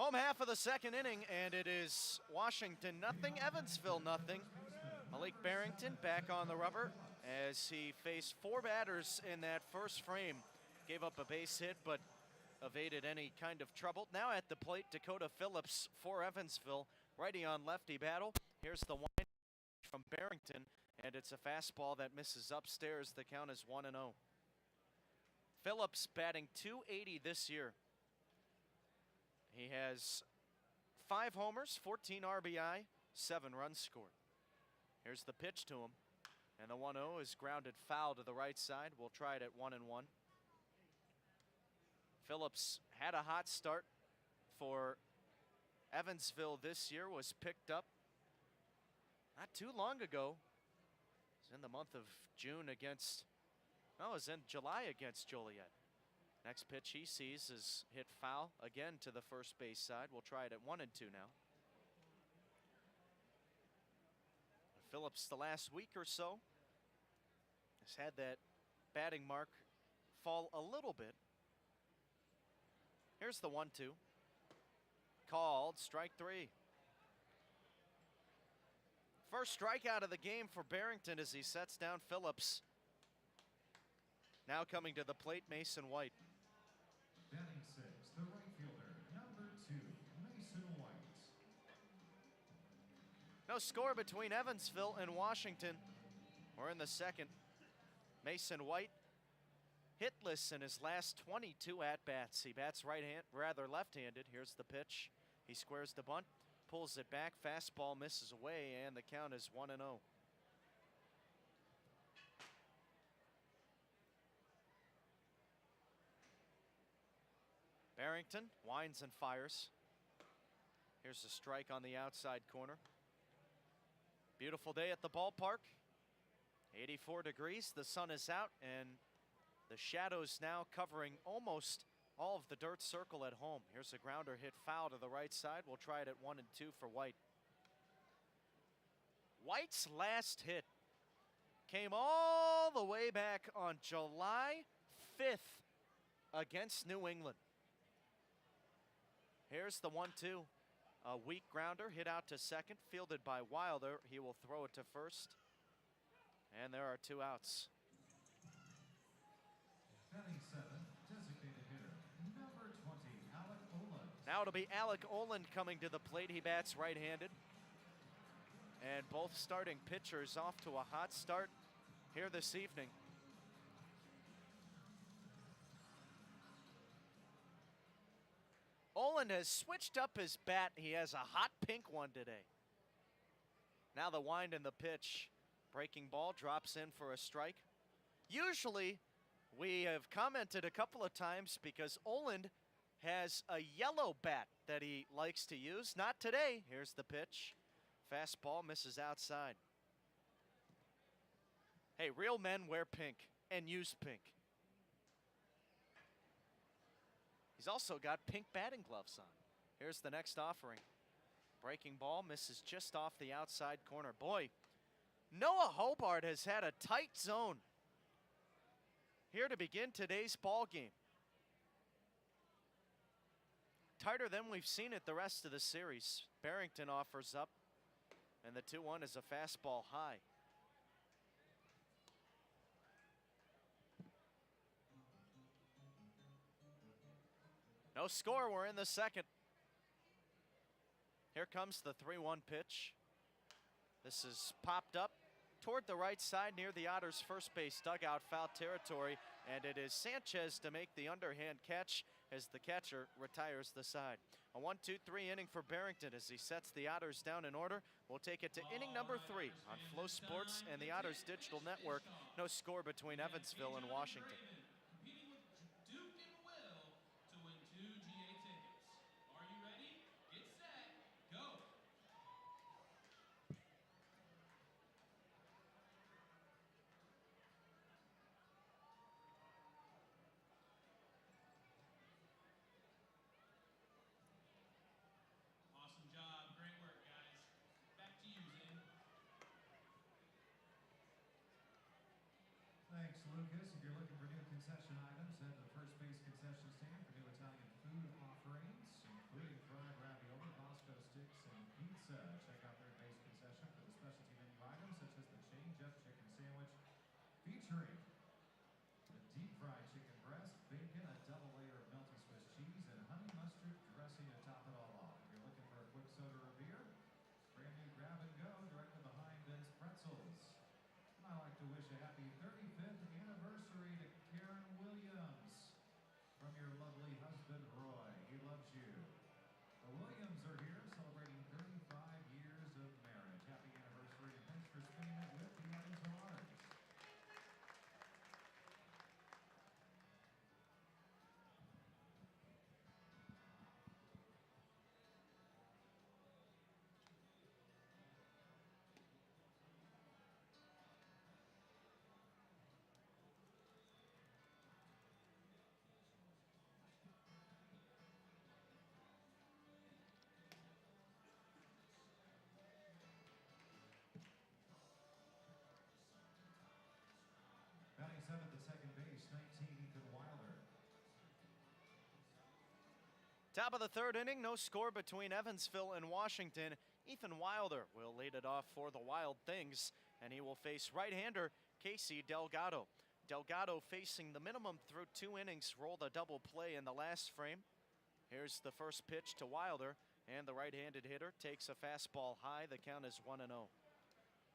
Home half of the second inning, and it is Washington nothing, Evansville nothing. Malik Barrington back on the rubber as he faced 4 batters in that first frame. Gave up a base hit, but evaded any kind of trouble. Now at the plate, Dakota Phillips for Evansville. Righty on lefty battle. Here's the wind from Barrington, and it's a fastball that misses upstairs. The count is 1-0. Phillips batting .280 this year. He has 5 homers, 14 RBI, 7 runs scored. Here's the pitch to him, and the 1-0 is grounded foul to the right side. We'll try it at 1-1. Phillips had a hot start for Evansville this year, was picked up not too long ago. It was in the month of June against, no, it was in July against Joliet. Next pitch he sees is hit foul again to the first base side. We'll try it at 1-2 now. Phillips the last week or so has had that batting mark fall a little bit. Here's the 1-2. Called, strike 3. First strikeout of the game for Barrington as he sets down Phillips. Now coming to the plate, Mason White. Batting 6, the right fielder, number 2, Mason White. No score between Evansville and Washington. We're in the second. Mason White hitless in his last 22 at-bats. He bats left-handed. Here's the pitch. He squares the bunt, pulls it back, fastball misses away, and the count is 1-0. Barrington winds and fires. Here's a strike on the outside corner. Beautiful day at the ballpark. 84 degrees, the sun is out, and the shadows now covering almost all of the dirt circle at home. Here's a grounder hit foul to the right side. We'll try it at 1-2 for White. White's last hit came all the way back on July 5th against New England. Here's the 1-2. A weak grounder hit out to second, fielded by Wilder. He will throw it to first. And there are 2 outs. Batting 7, designated hitter, number 20, Alec Olin. Now it'll be Alec Olin coming to the plate. He bats right-handed. And both starting pitchers off to a hot start here this evening. Olin has switched up his bat. He has a hot pink one today. Now the wind and the pitch. Breaking ball drops in for a strike. Usually we have commented a couple of times because Olin has a yellow bat that he likes to use. Not today. Here's the pitch. Fastball misses outside. Hey, real men wear pink and use pink. He's also got pink batting gloves on. Here's the next offering. Breaking ball misses just off the outside corner. Boy, Noah Hobart has had a tight zone here to begin today's ball game. Tighter than we've seen it the rest of the series. Barrington offers up, and the 2-1 is a fastball high. No score, we're in the second. Here comes the 3-1 pitch. This is popped up toward the right side near the Otters' first base dugout, foul territory, and it is Sanchez to make the underhand catch as the catcher retires the side. A 1-2-3 inning for Barrington as he sets the Otters down in order. We'll take it to inning number 3 on Flow Sports and the Otters Digital Network. No score between Evansville and Washington. Thanks, Lucas. If you're looking for new concession items, head to the first base concession stand for new Italian food offerings, including fried a happy 35th anniversary to Karen Williams from your lovely husband, Roy. He loves you. The Williams are here celebrating 35 years of marriage. Happy anniversary, and thanks for spending it with the Evansville Otters. Batting seventh at second base, 19, Ethan Wilder. Top of the third inning, no score between Evansville and Washington. Ethan Wilder will lead it off for the Wild Things, and he will face right-hander Casey Delgado. Delgado facing the minimum through 2 innings, rolled a double play in the last frame. Here's the first pitch to Wilder, and the right-handed hitter takes a fastball high. The count is 1-0.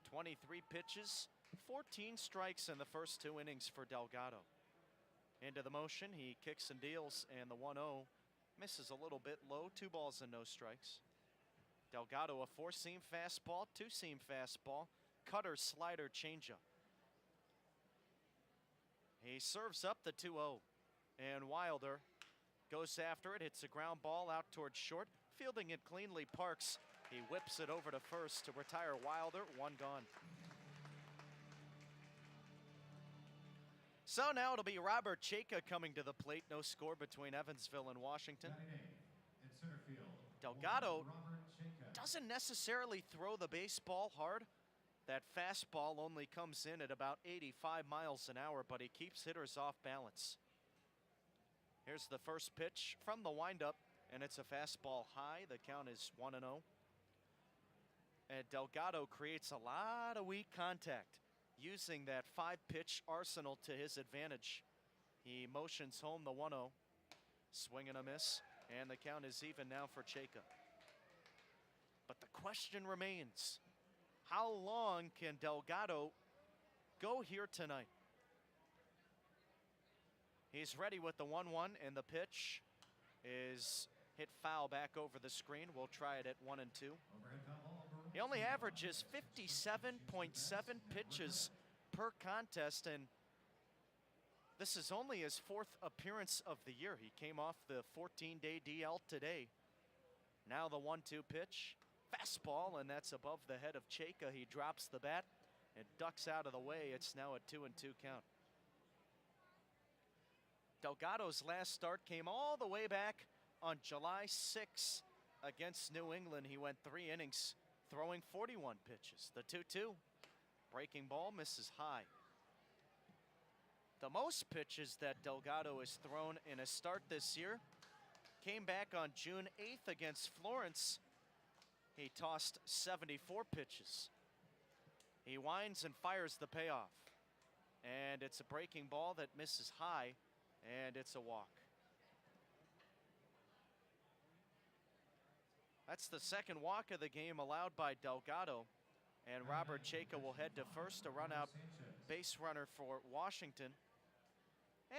23 pitches, 14 strikes in the first 2 innings for Delgado. Into the motion, he kicks and deals, and the 1-0 misses a little bit low. 2 balls and no strikes. Delgado, a 4-seam fastball, 2-seam fastball, cutter, slider, changeup. He serves up the 2-0, and Wilder goes after it, hits a ground ball out towards short, fielding it cleanly, Parks. He whips it over to first to retire Wilder, 1 gone. So now it'll be Robert Chayka coming to the plate. No score between Evansville and Washington. In center field, Delgado Robert Chayka. doesn't necessarily throw the baseball hard. That fastball only comes in at about 85 miles an hour, but he keeps hitters off balance. Here's the first pitch from the windup, and it's a fastball high. The count is 1-0. And Delgado creates a lot of weak contact, using that 5-pitch arsenal to his advantage. He motions home the 1-0. Swing and a miss, and the count is even now for Chayka. But the question remains, how long can Delgado go here tonight? He's ready with the 1-1, and the pitch is hit foul back over the screen. We'll try it at 1-2. He only averages 57.7 pitches per contest, and this is only his 4th appearance of the year. He came off the 14-day DL today. Now the 1-2 pitch, fastball, and that's above the head of Chayka. He drops the bat and ducks out of the way. It's now a 2-2 count. Delgado's last start came all the way back on July 6 against New England. He went 3 innings, throwing 41 pitches. The 2-2, breaking ball, misses high. The most pitches that Delgado has thrown in a start this year came back on June 8th against Florence. He tossed 74 pitches. He winds and fires the payoff. And it's a breaking ball that misses high, and it's a walk. That's the second walk of the game allowed by Delgado. And Robert Chayka will head to first, a run-out base runner for Washington.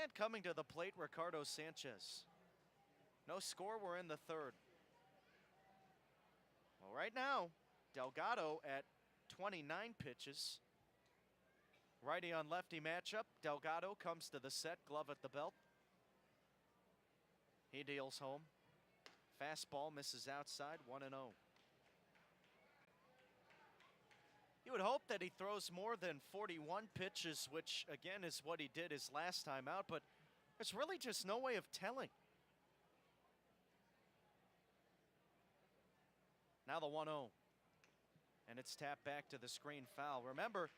And coming to the plate, Ricardo Sanchez. No score, we're in the 3rd. Well, right now, Delgado at 29 pitches. Righty on lefty matchup. Delgado comes to the set, glove at the belt. He deals home. Fastball misses outside, 1-0. You would hope that he throws more than 41 pitches, which again is what he did his last time out, but there's really just no way of telling. Now the 1-0, and it's tapped back to the screen, foul. Remember,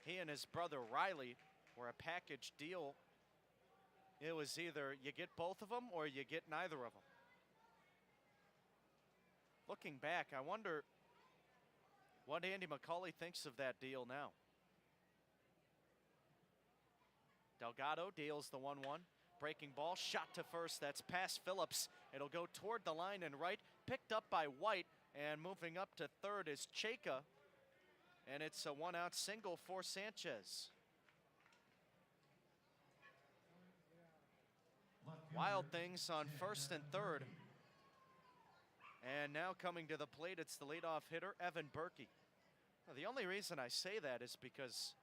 he and his brother Riley were a package deal. It was either you get both of them or you get neither of them. Looking back, I wonder what Andy McCauley thinks of that deal now. Delgado deals the 1-1. Breaking ball, shot to first. That's past Phillips. It'll go toward the line and right. Picked up by White, and moving up to third is Chayka. And it's a 1-out single for Sanchez. Wild things on first and third. And now coming to the plate, it's the leadoff hitter, Evan Berkey. Now, the only reason I say that is because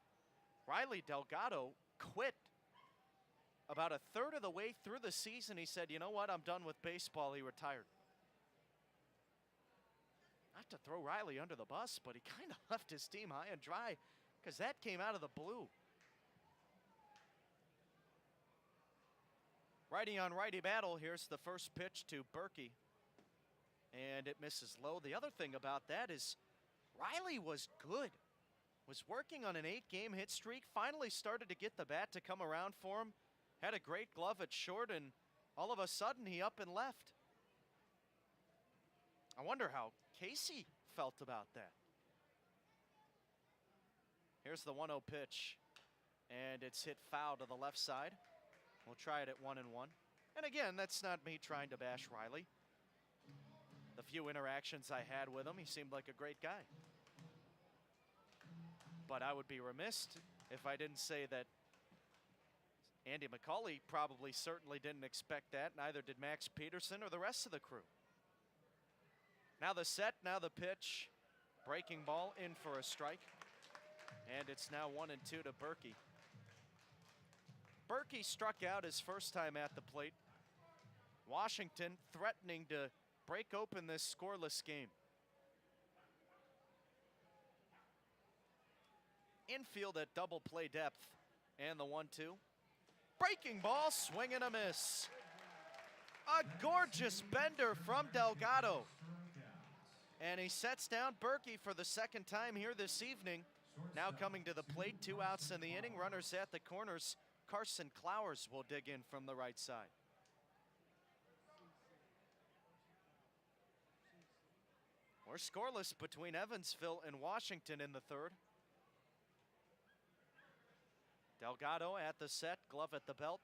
Riley Delgado quit about a third of the way through the season. He said, you know what, I'm done with baseball. He retired. Not to throw Riley under the bus, but he kind of left his team high and dry because that came out of the blue. Righty on righty battle. Here's the first pitch to Berkey. And it misses low. The other thing about that is Riley was good. Was working on an 8-game hit streak. Finally started to get the bat to come around for him. Had a great glove at short, and all of a sudden he up and left. I wonder how Casey felt about that. Here's the 1-0 pitch. And it's hit foul to the left side. We'll try it at 1-1. And again, that's not me trying to bash Riley. The few interactions I had with him, he seemed like a great guy. But I would be remiss if I didn't say that Andy McCauley probably certainly didn't expect that. Neither did Max Peterson or the rest of the crew. Now the set, now the pitch. Breaking ball in for a strike. And it's now 1-2 to Berkey. Berkey struck out his first time at the plate. Washington threatening to break open this scoreless game. Infield at double play depth. And the 1-2. Breaking ball, swing and a miss. A gorgeous bender from Delgado. And he sets down Berkey for the second time here this evening. Now coming to the plate, 2 outs in the inning. Runners at the corners. Carson Clowers will dig in from the right side. We're scoreless between Evansville and Washington in the third. Delgado at the set, glove at the belt,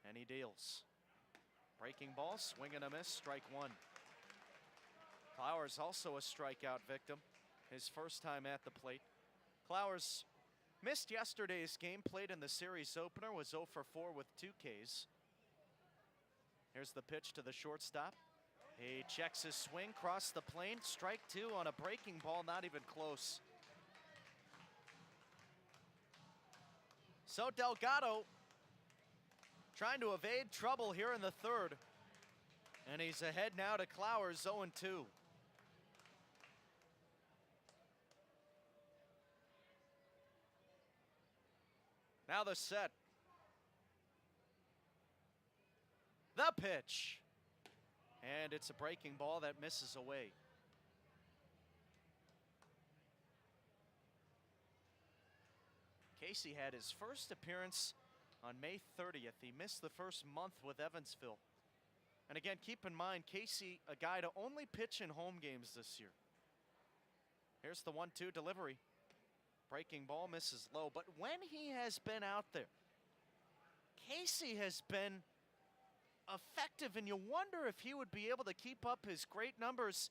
and he deals. Breaking ball, swing and a miss, strike 1. Clowers also a strikeout victim, his first time at the plate. Clowers missed yesterday's game, played in the series opener, was 0 for 4 with 2 Ks. Here's the pitch to the shortstop. He checks his swing, cross the plane, strike 2 on a breaking ball, not even close. So Delgado trying to evade trouble here in the third. And he's ahead now to Clowers, 0-2. Now the set. The pitch. And it's a breaking ball that misses away. Casey had his first appearance on May 30th. He missed the first month with Evansville. And again, keep in mind, Casey, a guy to only pitch in home games this year. Here's the 1-2 delivery. Breaking ball misses low. But when he has been out there, Casey has been effective, and you wonder if he would be able to keep up his great numbers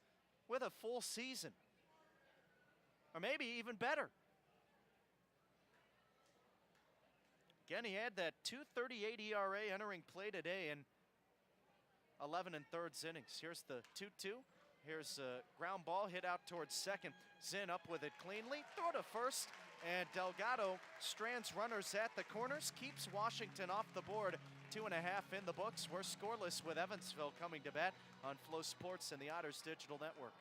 with a full season. Or maybe even better. Again, he had that 2.38 ERA entering play today in 11 3/3 innings. Here's the 2-2. Here's a ground ball hit out towards second. Zinn up with it cleanly. Throw to first. And Delgado strands runners at the corners. Keeps Washington off the board. 2.5 in the books. We're scoreless with Evansville coming to bat on Flow Sports and the Otters Digital Network.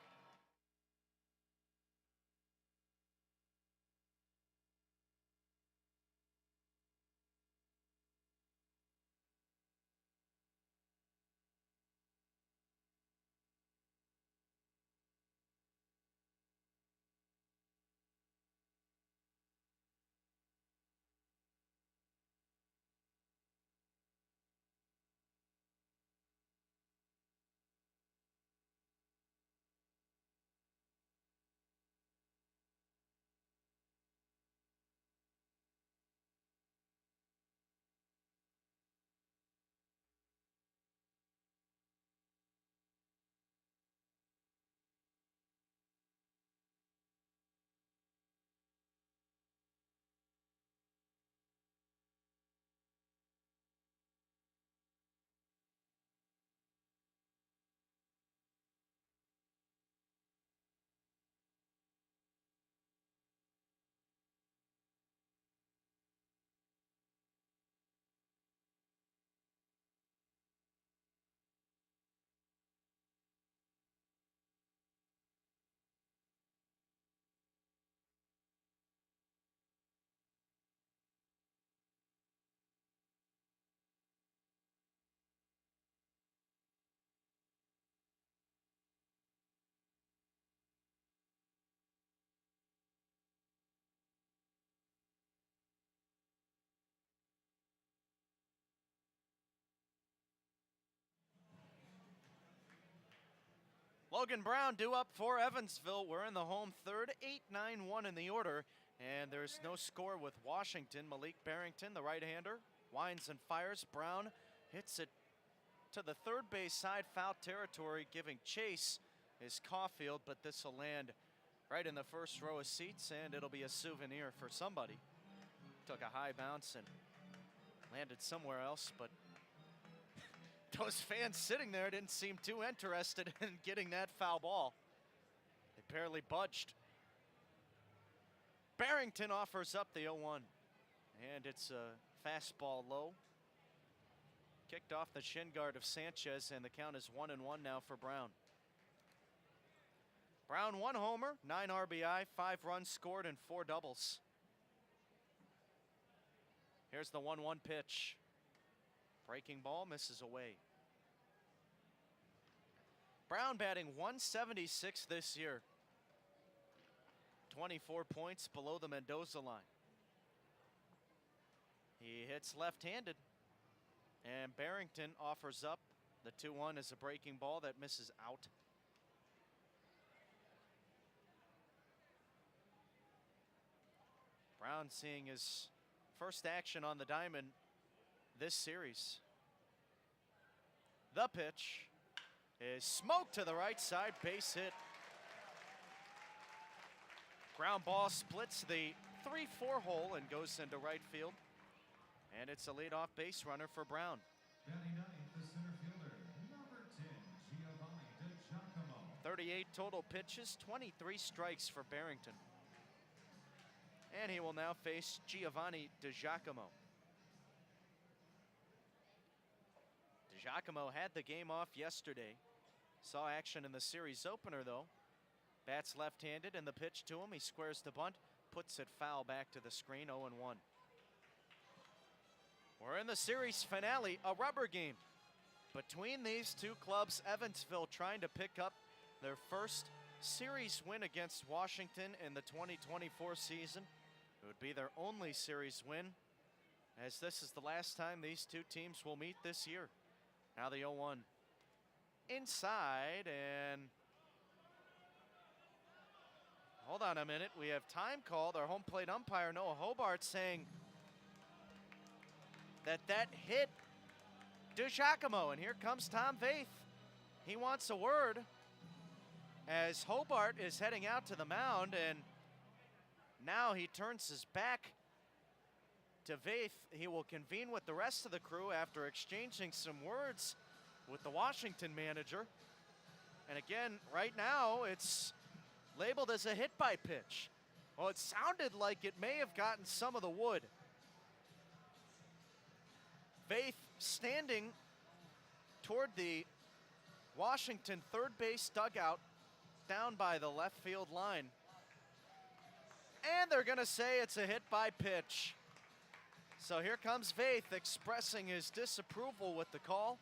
Logan Brown due up for Evansville. We're in the home third, 8-9-1 in the order, and there's no score with Washington. Malik Barrington, the right-hander, winds and fires. Brown hits it to the third base side, foul territory. Giving chase is Caulfield, but this will land right in the first row of seats, and it'll be a souvenir for somebody. Took a high bounce and landed somewhere else, but those fans sitting there didn't seem too interested in getting that foul ball. They barely budged. Barrington offers up the 0-1, and it's a fastball low. Kicked off the shin guard of Sanchez, and the count is 1-1 now for Brown. Brown 1 homer, 9 RBI, 5 runs scored, and 4 doubles. Here's the 1-1 pitch. Breaking ball misses away. Brown batting 176 this year. 24 points below the Mendoza line. He hits left-handed, and Barrington offers up the 2-1 as a breaking ball that misses out. Brown seeing his first action on the diamond this series. The pitch is smoked to the right side, base hit. Ground ball splits the 3-4 hole and goes into right field. And it's a leadoff base runner for Brown. Batting ninth, the center fielder, number 10, Giovanni DiGiacomo. 38 total pitches, 23 strikes for Barrington. And he will now face Giovanni DiGiacomo. DiGiacomo had the game off yesterday. Saw action in the series opener though. Bats left-handed, and the pitch to him. He squares the bunt, puts it foul back to the screen, 0-1. We're in the series finale, a rubber game. Between these two clubs, Evansville trying to pick up their first series win against Washington in the 2024 season. It would be their only series win, as this is the last time these two teams will meet this year. Now the 0-1 inside, and hold on a minute, we have time called. Our home plate umpire, Noah Hobart, saying that hit DiGiacomo, and here comes Tom Vaith. He wants a word as Hobart is heading out to the mound, and now he turns his back to Vaith. He will convene with the rest of the crew after exchanging some words with the Washington manager. And again, right now, it's labeled as a hit by pitch. Well, it sounded like it may have gotten some of the wood. Vaith standing toward the Washington third base dugout down by the left field line. And they're going to say it's a hit by pitch. So here comes Vaith expressing his disapproval with the call.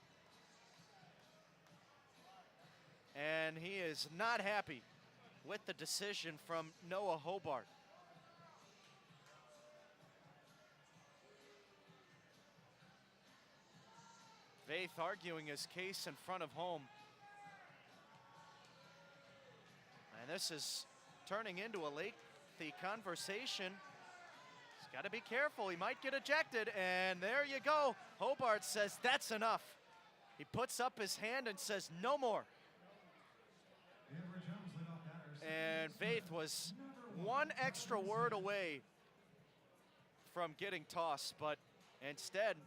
And he is not happy with the decision from Noah Hobart. Vaith arguing his case in front of home. And this is turning into a lengthy conversation. He's got to be careful. He might get ejected. And there you go. Hobart says that's enough. He puts up his hand and says no more. And Vaith was one extra word away from getting tossed, but instead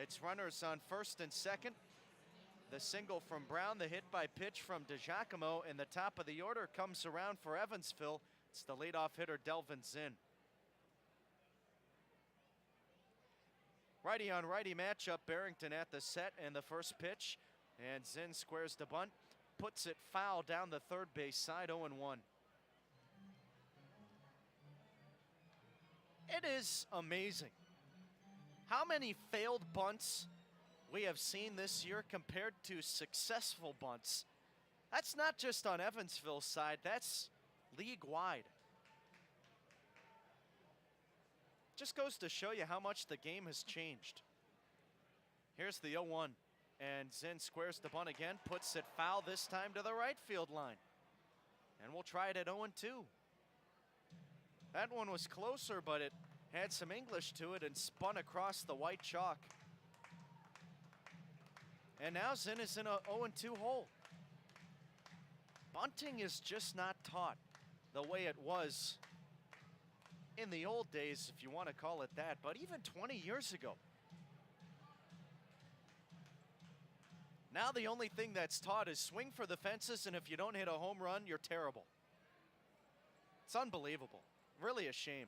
it's runners on first and second. The single from Brown, the hit by pitch from DiGiacomo, and the top of the order comes around for Evansville. It's the leadoff hitter, Delvin Zinn. Righty on righty matchup, Barrington at the set and the first pitch, and Zinn squares the bunt, puts it foul down the third base side, 0-1. It is amazing how many failed bunts we have seen this year compared to successful bunts. That's not just on Evansville's side, that's league-wide. Just goes to show you how much the game has changed. Here's the 0-1. And Zinn squares the bunt again, puts it foul, this time to the right field line. And we'll try it at 0-2. That one was closer, but it had some English to it and spun across the white chalk. And now Zinn is in a 0-2 hole. Bunting is just not taught the way it was in the old days, if you want to call it that, but even 20 years ago. Now the only thing that's taught is swing for the fences, and if you don't hit a home run, you're terrible. It's unbelievable. Really a shame.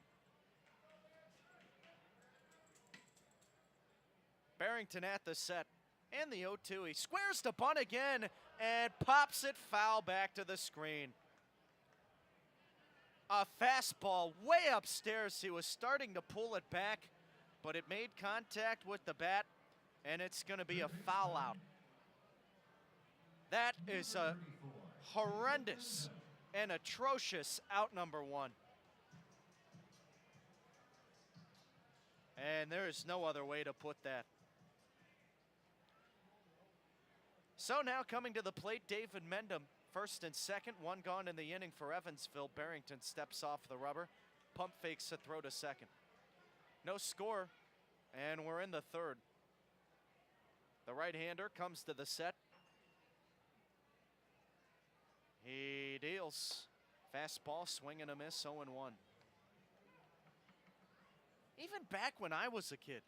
Barrington at the set. And the 0-2, he squares the bunt again and pops it foul back to the screen. A fastball way upstairs. He was starting to pull it back, but it made contact with the bat, and it's going to be a foul out. That is a horrendous and atrocious out number one. And there is no other way to put that. So now coming to the plate, David Mendham, first and second, one gone in the inning for Evansville. Barrington steps off the rubber, pump fakes a throw to second. No score, and we're in the third. The right-hander comes to the set. He deals. Fastball, swing and a miss, 0-1. Even back when I was a kid,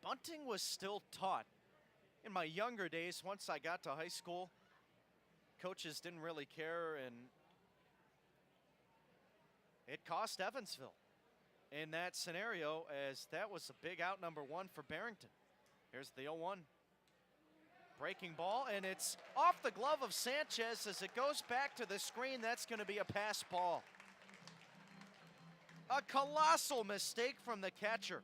bunting was still taught. In my younger days, once I got to high school, coaches didn't really care, and it cost Evansville in that scenario, as that was a big out number one for Barrington. Here's the 0-1. Breaking ball, and it's off the glove of Sanchez as it goes back to the screen. That's going to be a pass ball. A colossal mistake from the catcher.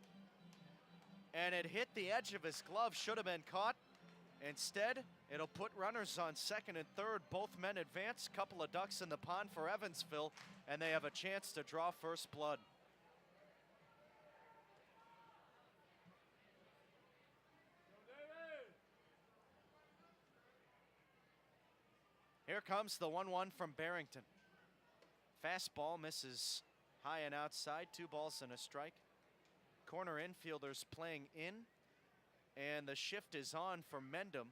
And it hit the edge of his glove, should have been caught. Instead, it'll put runners on second and third. Both men advance, couple of ducks in the pond for Evansville, and they have a chance to draw first blood. Here comes the 1-1 from Barrington. Fastball misses high and outside, 2 balls and a strike. Corner infielders playing in, and the shift is on for Mendham.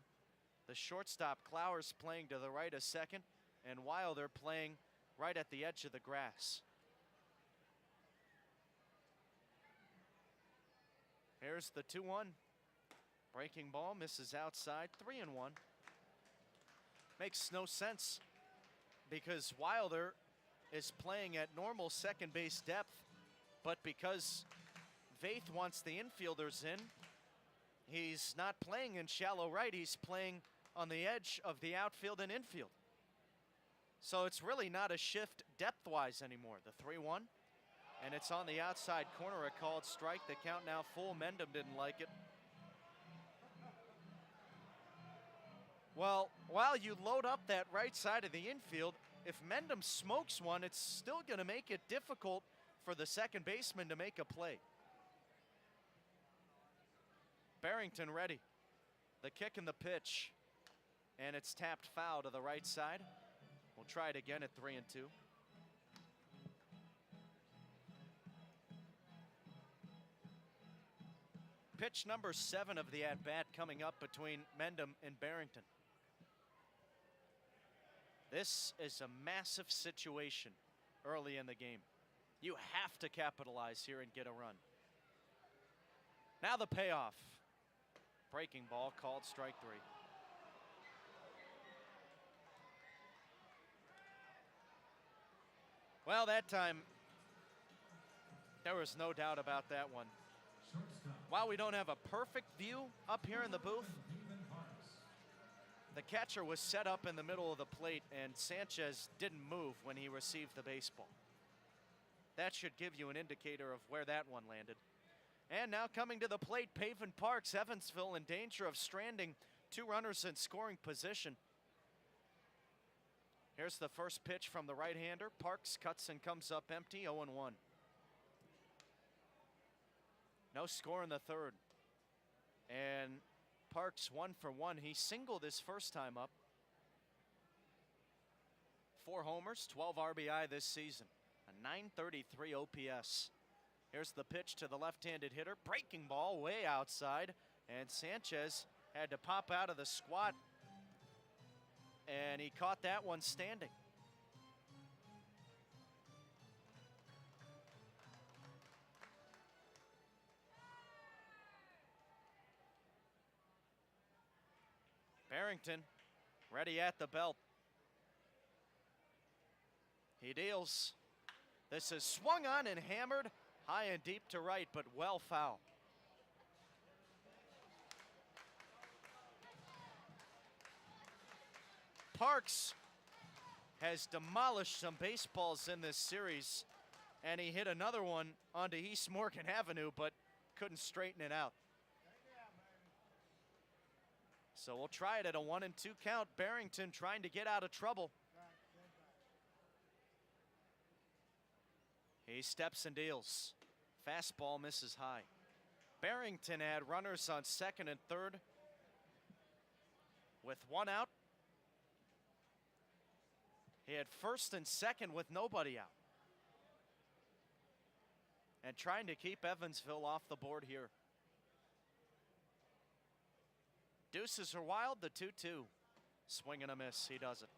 The shortstop Clowers playing to the right of second, and Wilder playing right at the edge of the grass. Here's the 2-1. Breaking ball misses outside, 3-1. Makes no sense because Wilder is playing at normal second base depth, but because Vaith wants the infielders in, he's not playing in shallow right, he's playing on the edge of the outfield and infield. So it's really not a shift depth-wise anymore. The 3-1, and it's on the outside corner, a called strike. The count now full. Mendham didn't like it. Well, while you load up that right side of the infield, if Mendham smokes one, it's still going to make it difficult for the second baseman to make a play. Barrington ready. The kick and the pitch. And it's tapped foul to the right side. We'll try it again at 3-2. Pitch number 7 of the at-bat coming up between Mendham and Barrington. This is a massive situation early in the game. You have to capitalize here and get a run. Now the payoff. Breaking ball, called strike 3. Well, that time, there was no doubt about that one. While we don't have a perfect view up here in the booth, the catcher was set up in the middle of the plate, and Sanchez didn't move when he received the baseball. That should give you an indicator of where that one landed. And now coming to the plate, Pavin Parks, Evansville in danger of stranding 2 runners in scoring position. Here's the first pitch from the right-hander. Parks cuts and comes up empty, 0-1. No score in the third. And Parks 1 for 1. He singled his first time up. 4 homers, 12 RBI this season. A .933 OPS. Here's the pitch to the left-handed hitter. Breaking ball way outside. And Sanchez had to pop out of the squat. And he caught that one standing. Barrington ready at the belt. He deals. This is swung on and hammered high and deep to right, but well foul. Parks has demolished some baseballs in this series, and he hit another one onto East Morgan Avenue, but couldn't straighten it out. So we'll try it at a 1-2 count. Barrington trying to get out of trouble. He steps and deals. Fastball misses high. Barrington had runners on second and third. With 1 out. He had first and second with nobody out. And trying to keep Evansville off the board here. Deuces are wild, the 2-2. Swing and a miss, he does it.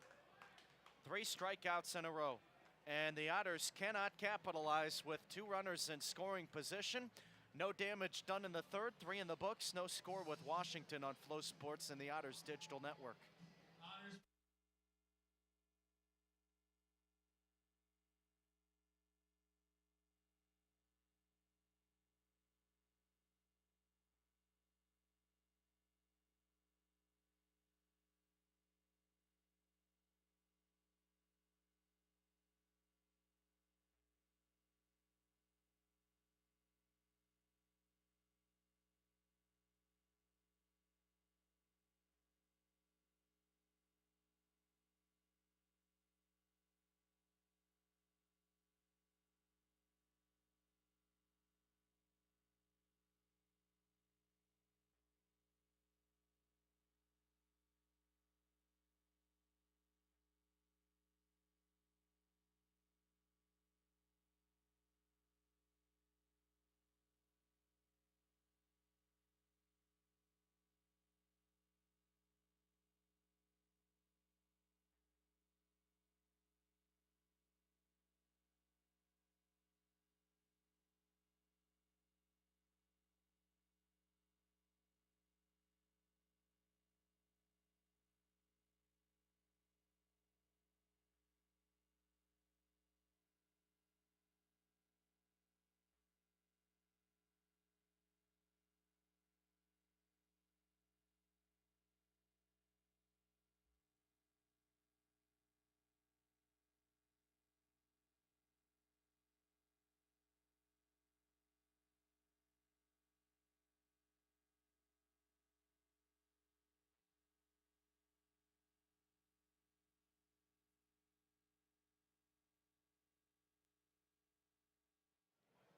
3 strikeouts in a row. And the Otters cannot capitalize with 2 runners in scoring position. No damage done in the third, 3 in the books. No score with Washington on Flow Sports and the Otters Digital Network.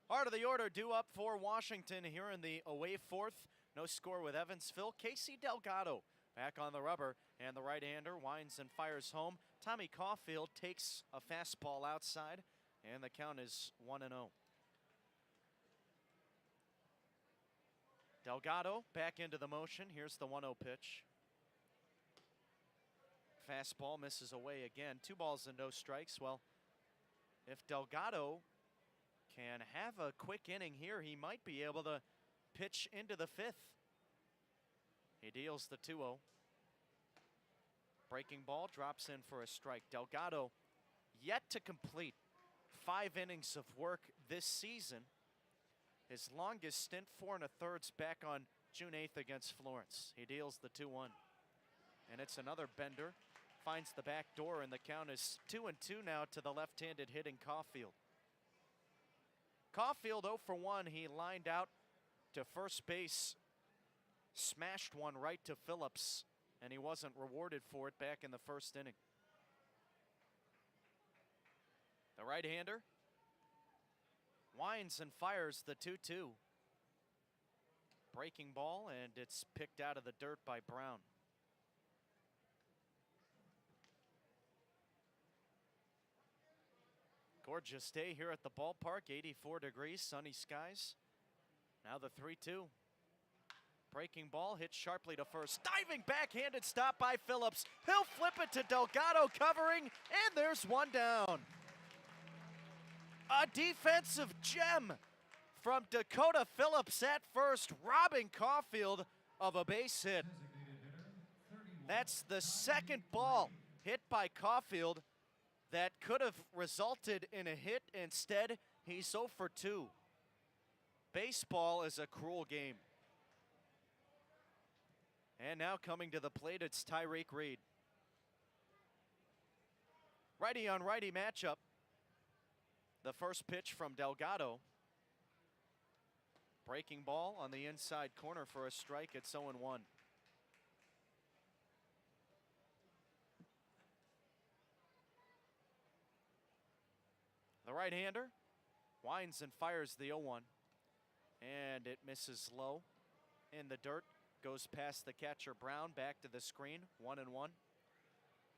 Heart of the order due up for Washington here in the away fourth. No score with Evansville. Casey Delgado back on the rubber, and the right-hander winds and fires home. Tommy Caulfield takes a fastball outside, and the count is 1-0. Delgado back into the motion. Here's the 1-0 pitch. Fastball misses away again. 2 balls and no strikes. Well, if Delgado can have a quick inning here, he might be able to pitch into the 5th. He deals the 2-0. Breaking ball drops in for a strike. Delgado yet to complete 5 innings of work this season. His longest stint, 4 1/3 back on June 8th against Florence. He deals the 2-1. And it's another bender. Finds the back door, and the count is 2-2 now to the left-handed hitting Caulfield. Caulfield 0 for 1. He lined out to first base, smashed one right to Phillips, and he wasn't rewarded for it back in the first inning. The right-hander winds and fires the 2-2. Breaking ball, and it's picked out of the dirt by Brown. Gorgeous day here at the ballpark, 84 degrees, sunny skies. Now the 3-2. Breaking ball, hit sharply to first. Diving backhanded stop by Phillips. He'll flip it to Delgado covering, and there's one down. A defensive gem from Dakota Phillips at first, robbing Caulfield of a base hit. That's the second ball hit by Caulfield that could have resulted in a hit. Instead, he's 0 for 2. Baseball is a cruel game. And now coming to the plate, it's Tyreek Reed. Righty on righty matchup. The first pitch from Delgado. Breaking ball on the inside corner for a strike. It's 0-1. The right-hander winds and fires the 0-1. And it misses low in the dirt. Goes past the catcher Brown, back to the screen, 1-1.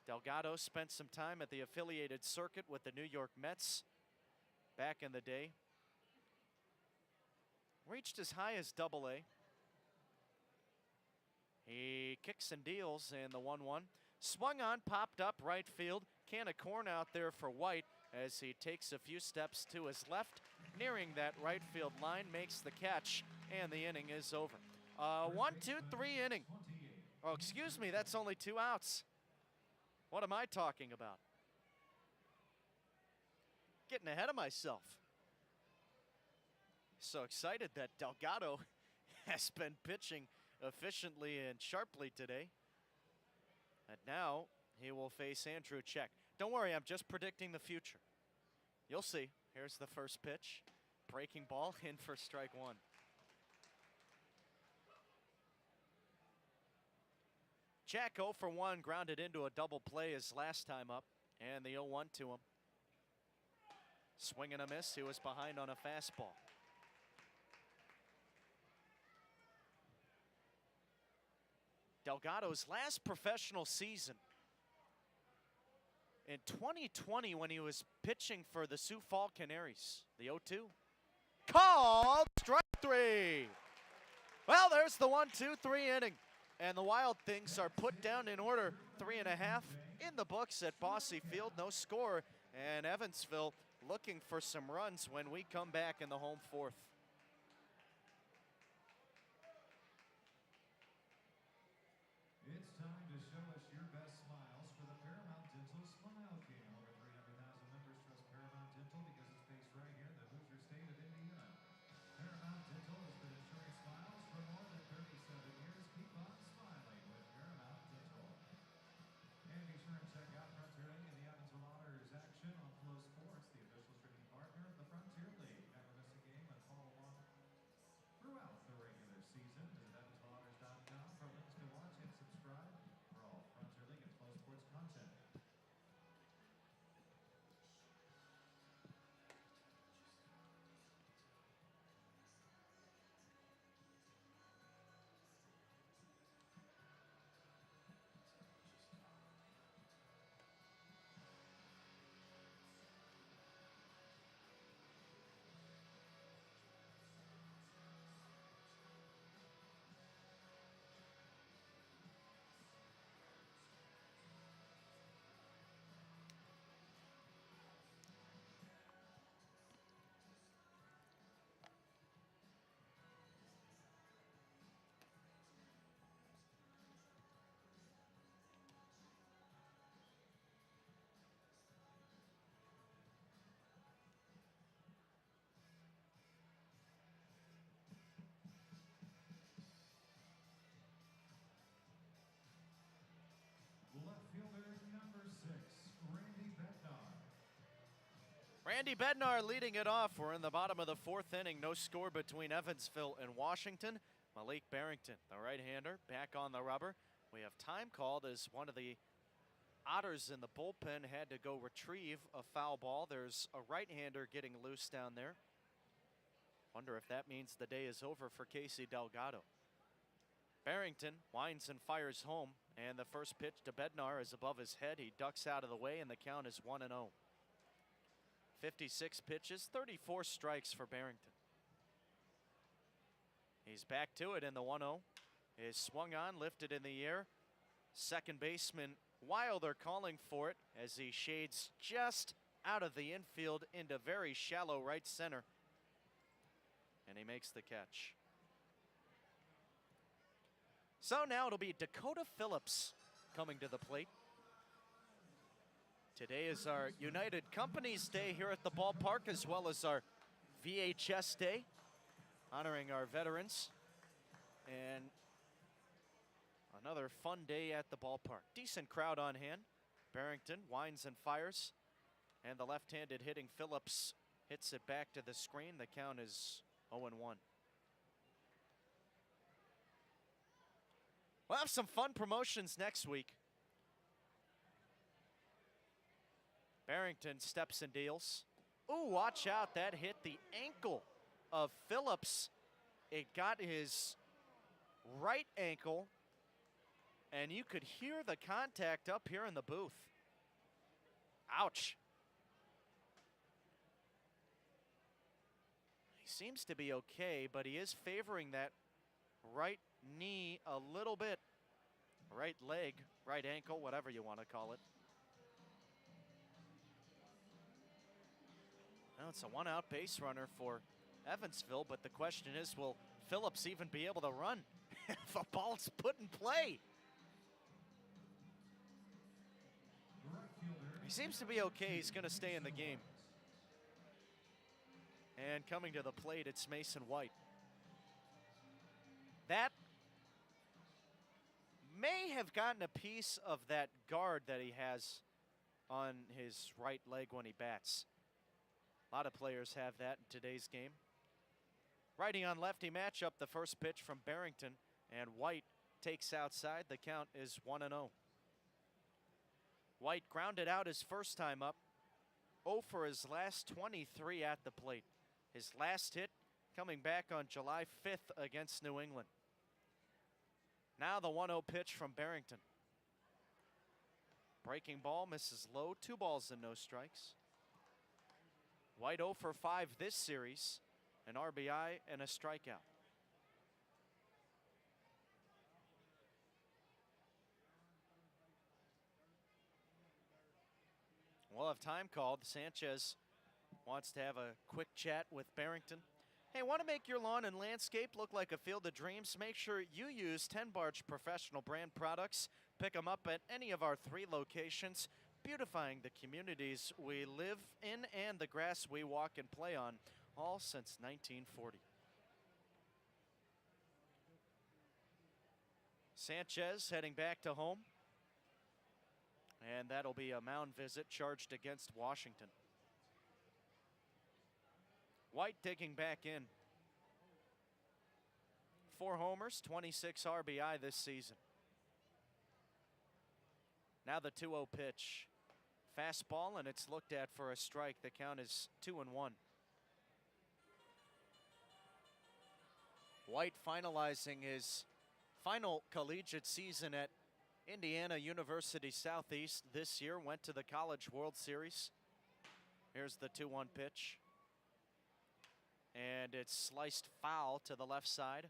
Delgado spent some time at the affiliated circuit with the New York Mets back in the day. Reached as high as Double-A. He kicks and deals, and the 1-1. Swung on, popped up right field. Can of corn out there for White as he takes a few steps to his left, nearing that right field line, makes the catch, and the inning is over. 1-2-3 inning. Oh, excuse me, that's only 2 outs. What am I talking about? Getting ahead of myself. So excited that Delgado has been pitching efficiently and sharply today. And now he will face Andrew Check. Don't worry, I'm just predicting the future. You'll see. Here's the first pitch. Breaking ball in for strike 1. Jack 0 for 1, grounded into a double play his last time up, and the 0-1 to him. Swing and a miss. He was behind on a fastball. Delgado's last professional season in 2020 when he was pitching for the Sioux Falls Canaries. The 0-2. Called strike 3. Well, there's the 1-2-3 inning. And the Wild Things are put down in order. 3.5 in the books at Bosse Field. No score. And Evansville looking for some runs when we come back in the home fourth. It's time to show us your best smiles for the Paramount Dental Smile King. Over 300,000 members trust Paramount Dental because it's based right here in the Hoosier state of Indiana. Paramount Dental has been ensuring smiles for more than 37 years. Keep on smiling with Paramount Dental. And be sure and check out Frontier League and the Evansville Otters action on Flow Sports, the official streaming partner of the Frontier League. Never miss a game and follow along throughout the regular season. Visit EvansvilleOtters.com for links to watch and subscribe for all Frontier League and Flow Sports content. Left fielder number 6, Randy Bednar. Randy Bednar leading it off. We're in the bottom of the 4th inning. No score between Evansville and Washington. Malik Barrington, the right-hander, back on the rubber. We have time called as one of the Otters in the bullpen had to go retrieve a foul ball. There's a right-hander getting loose down there. Wonder if that means the day is over for Casey Delgado. Barrington winds and fires home, and the first pitch to Bednar is above his head. He ducks out of the way, and the count is 1-0. 56 pitches, 34 strikes for Barrington. He's back to it in the 1-0. Is swung on, lifted in the air. Second baseman Wilder calling for it as he shades just out of the infield into very shallow right center. And he makes the catch. So now it'll be Dakota Phillips coming to the plate. Today is our United Companies Day here at the ballpark, as well as our VHS Day, honoring our veterans. And another fun day at the ballpark. Decent crowd on hand. Barrington winds and fires. And the left-handed hitting Phillips hits it back to the screen. The count is 0-1. We'll have some fun promotions next week. Barrington steps and deals. Ooh, watch out. That hit the ankle of Phillips. It got his right ankle, and you could hear the contact up here in the booth. Ouch. He seems to be okay, but he is favoring that right knee a little bit. Right leg, right ankle, whatever you want to call it. Well, it's a one-out base runner for Evansville, but the question is, will Phillips even be able to run if a ball's put in play? He seems to be okay. He's going to stay in the game. And coming to the plate, it's Mason White. That may have gotten a piece of that guard that he has on his right leg when he bats. A lot of players have that in today's game. Righty on lefty matchup, the first pitch from Barrington, and White takes outside. The count is 1-0. White grounded out his first time up, 0 for his last 23 at the plate. His last hit coming back on July 5th against New England. Now the 1-0 pitch from Barrington. Breaking ball misses low, 2 balls and no strikes. White 0 for 5 this series, an RBI and a strikeout. We'll have time called. Sanchez wants to have a quick chat with Barrington. Hey, want to make your lawn and landscape look like a field of dreams? Make sure you use 10 Barge professional brand products. Pick them up at any of our 3 locations, beautifying the communities we live in and the grass we walk and play on, all since 1940. Sanchez heading back to home. And that'll be a mound visit charged against Washington. White digging back in. 4 homers, 26 RBI this season. Now the 2-0 pitch. Fastball, and it's looked at for a strike. The count is 2-1. White finalizing his final collegiate season at Indiana University Southeast this year. Went to the College World Series. Here's the 2-1 pitch. And it's sliced foul to the left side.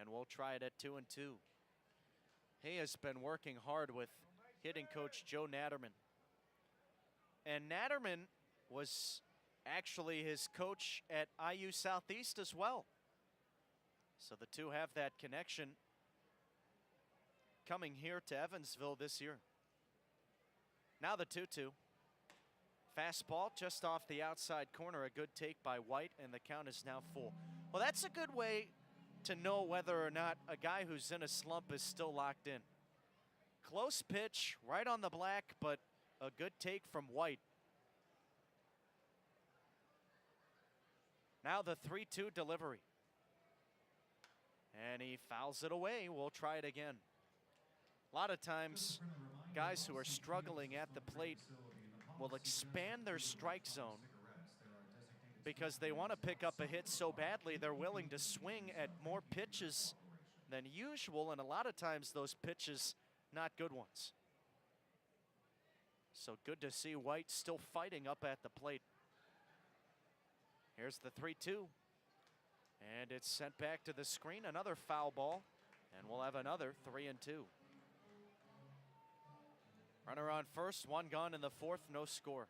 And we'll try it at 2-2. He has been working hard with hitting coach Joe Natterman. And Natterman was actually his coach at IU Southeast as well. So the two have that connection coming here to Evansville this year. Now the 2-2. Fastball just off the outside corner. A good take by White, and the count is now full. Well, that's a good way to know whether or not a guy who's in a slump is still locked in. Close pitch, right on the black, but a good take from White. Now the 3-2 delivery. And he fouls it away. We'll try it again. A lot of times, guys who are struggling at the plate will expand their strike zone because they want to pick up a hit so badly, they're willing to swing at more pitches than usual, and a lot of times those pitches, not good ones. So good to see White still fighting up at the plate. Here's the 3-2. And it's sent back to the screen, another foul ball, and we'll have another 3-2. Runner on first, one gone in the fourth, no score.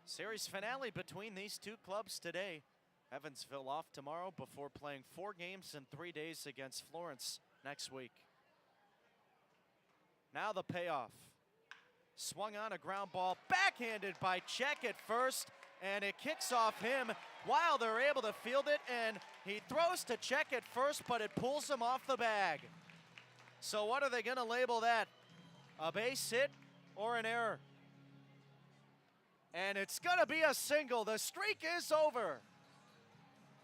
Series finale between these two clubs today. Evansville off tomorrow before playing 4 games in 3 days against Florence next week. Now the payoff. Swung on a ground ball, backhanded by Check at first, and it kicks off him while they're able to field it, and he throws to Check at first, but it pulls him off the bag. So what are they gonna label that? A base hit or an error? And it's gonna be a single. The streak is over.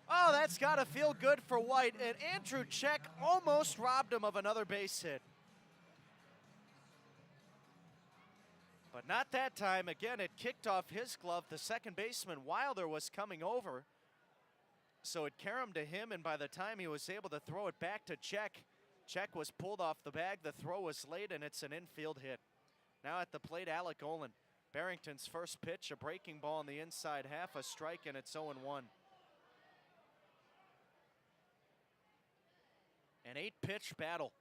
Oh, that's gotta feel good for White, and Andrew Check almost robbed him of another base hit. But not that time. Again, it kicked off his glove. The second baseman, Wilder, was coming over. So it caromed to him, and by the time he was able to throw it back to Check, Check was pulled off the bag. The throw was late, and it's an infield hit. Now at the plate, Alec Olin. Barrington's first pitch, a breaking ball in the inside half, a strike, and it's 0-1. An 8-pitch battle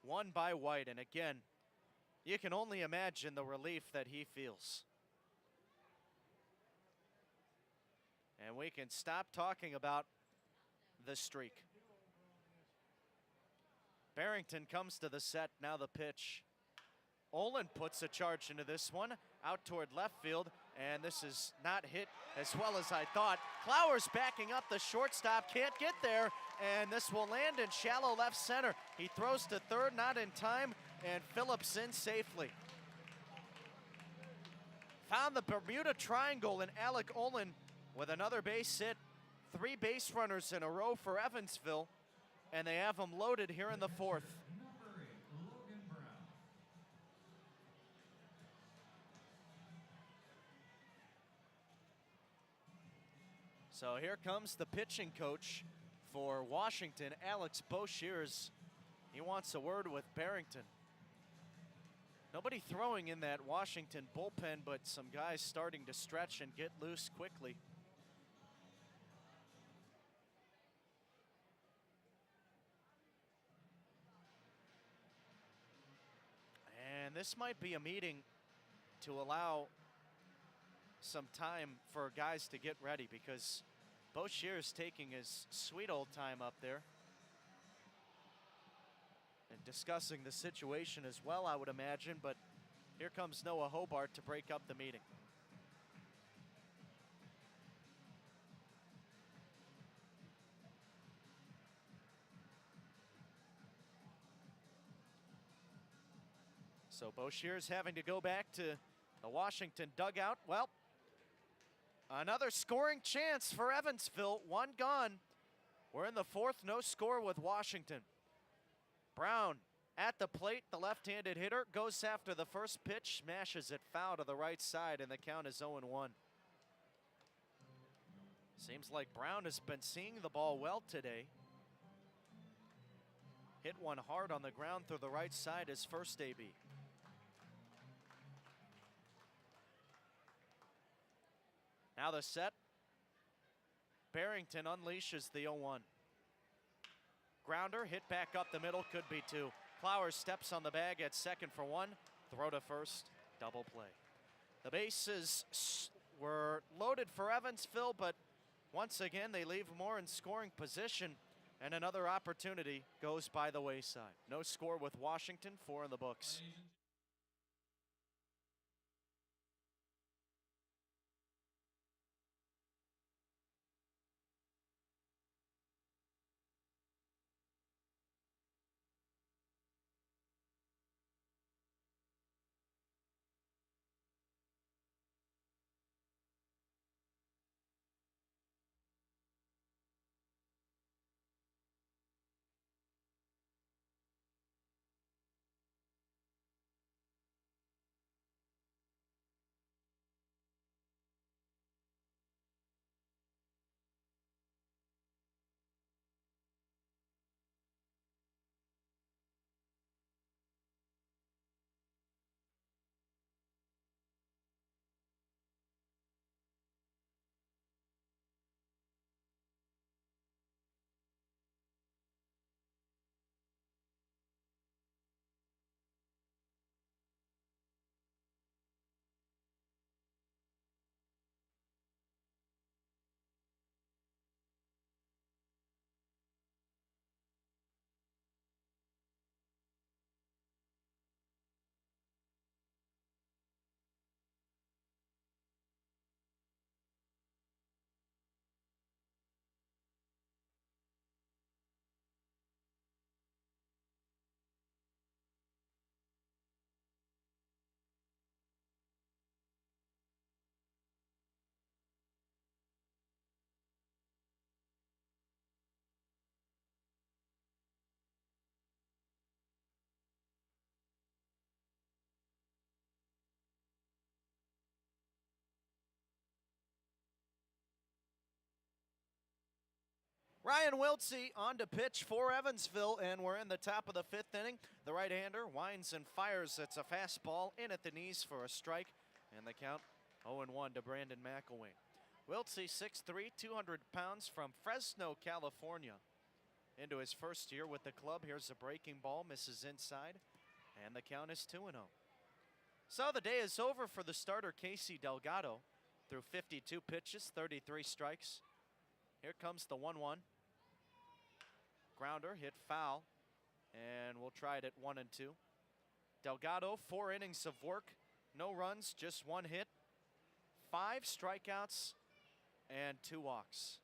won by White, and again, you can only imagine the relief that he feels. And we can stop talking about the streak. Barrington comes to the set, now the pitch. Olin puts a charge into this one, out toward left field, and this is not hit as well as I thought. Clowers backing up, the shortstop can't get there, and this will land in shallow left center. He throws to third, not in time, and Phillips in safely. Found the Bermuda Triangle, and Alec Olin with another base hit. 3 base runners in a row for Evansville, and they have them loaded here in the fourth. So here comes the pitching coach for Washington, Alex Boshears. He wants a word with Barrington. Nobody throwing in that Washington bullpen, but some guys starting to stretch and get loose quickly. And this might be a meeting to allow some time for guys to get ready, because Boshears taking his sweet old time up there and discussing the situation as well, I would imagine. But here comes Noah Hobart to break up the meeting. So Boshears having to go back to the Washington dugout. Well, another scoring chance for Evansville, one gone. We're in the fourth, no score with Washington. Brown at the plate, the left-handed hitter goes after the first pitch, smashes it foul to the right side, and the count is 0-1. Seems like Brown has been seeing the ball well today. Hit one hard on the ground through the right side, his first AB. Now the set. Barrington unleashes the 0-1. Grounder hit back up the middle, could be 2. Clowers steps on the bag at second for 1. Throw to first, double play. The bases were loaded for Evansville, but once again they leave more in scoring position, and another opportunity goes by the wayside. No score with Washington, 4 in the books. Ryan Wiltsey on to pitch for Evansville, and we're in the top of the 5th inning. The right-hander winds and fires. It's a fastball in at the knees for a strike, and the count 0-1 to Brandon McElwain. Wiltsey, 6'3", 200 pounds, from Fresno, California. Into his first year with the club. Here's a breaking ball, misses inside, and the count is 2-0. So the day is over for the starter, Casey Delgado, through 52 pitches, 33 strikes. Here comes the 1-1. Grounder hit foul, and we'll try it at 1-2. Delgado, 4 innings of work, no runs, just 1 hit, 5 strikeouts, and 2 walks.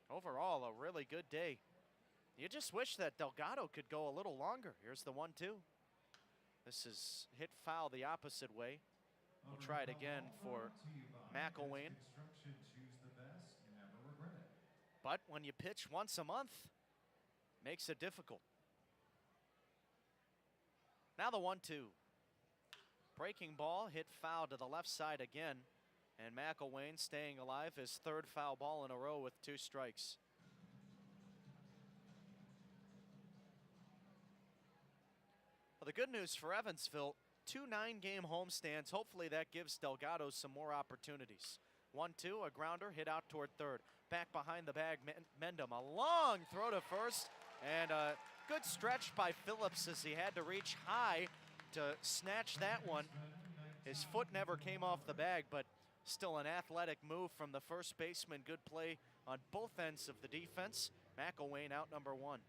Overall, a really good day. You just wish that Delgado could go a little longer. Here's the 1-2. This is hit foul the opposite way. We'll try it again for McElwain. But when you pitch once a month, makes it difficult. Now the 1-2. Breaking ball hit foul to the left side again, and McElwain staying alive, his 3rd foul ball in a row with 2 strikes. Well, the good news for Evansville, 2 9-game homestands. Hopefully that gives Delgado some more opportunities. 1-2, a grounder hit out toward 3rd. Back behind the bag, Mendham, a long throw to first, and a good stretch by Phillips as he had to reach high to snatch that one. His foot never came off the bag, but still an athletic move from the first baseman. Good play on both ends of the defense. McElwain out number 1.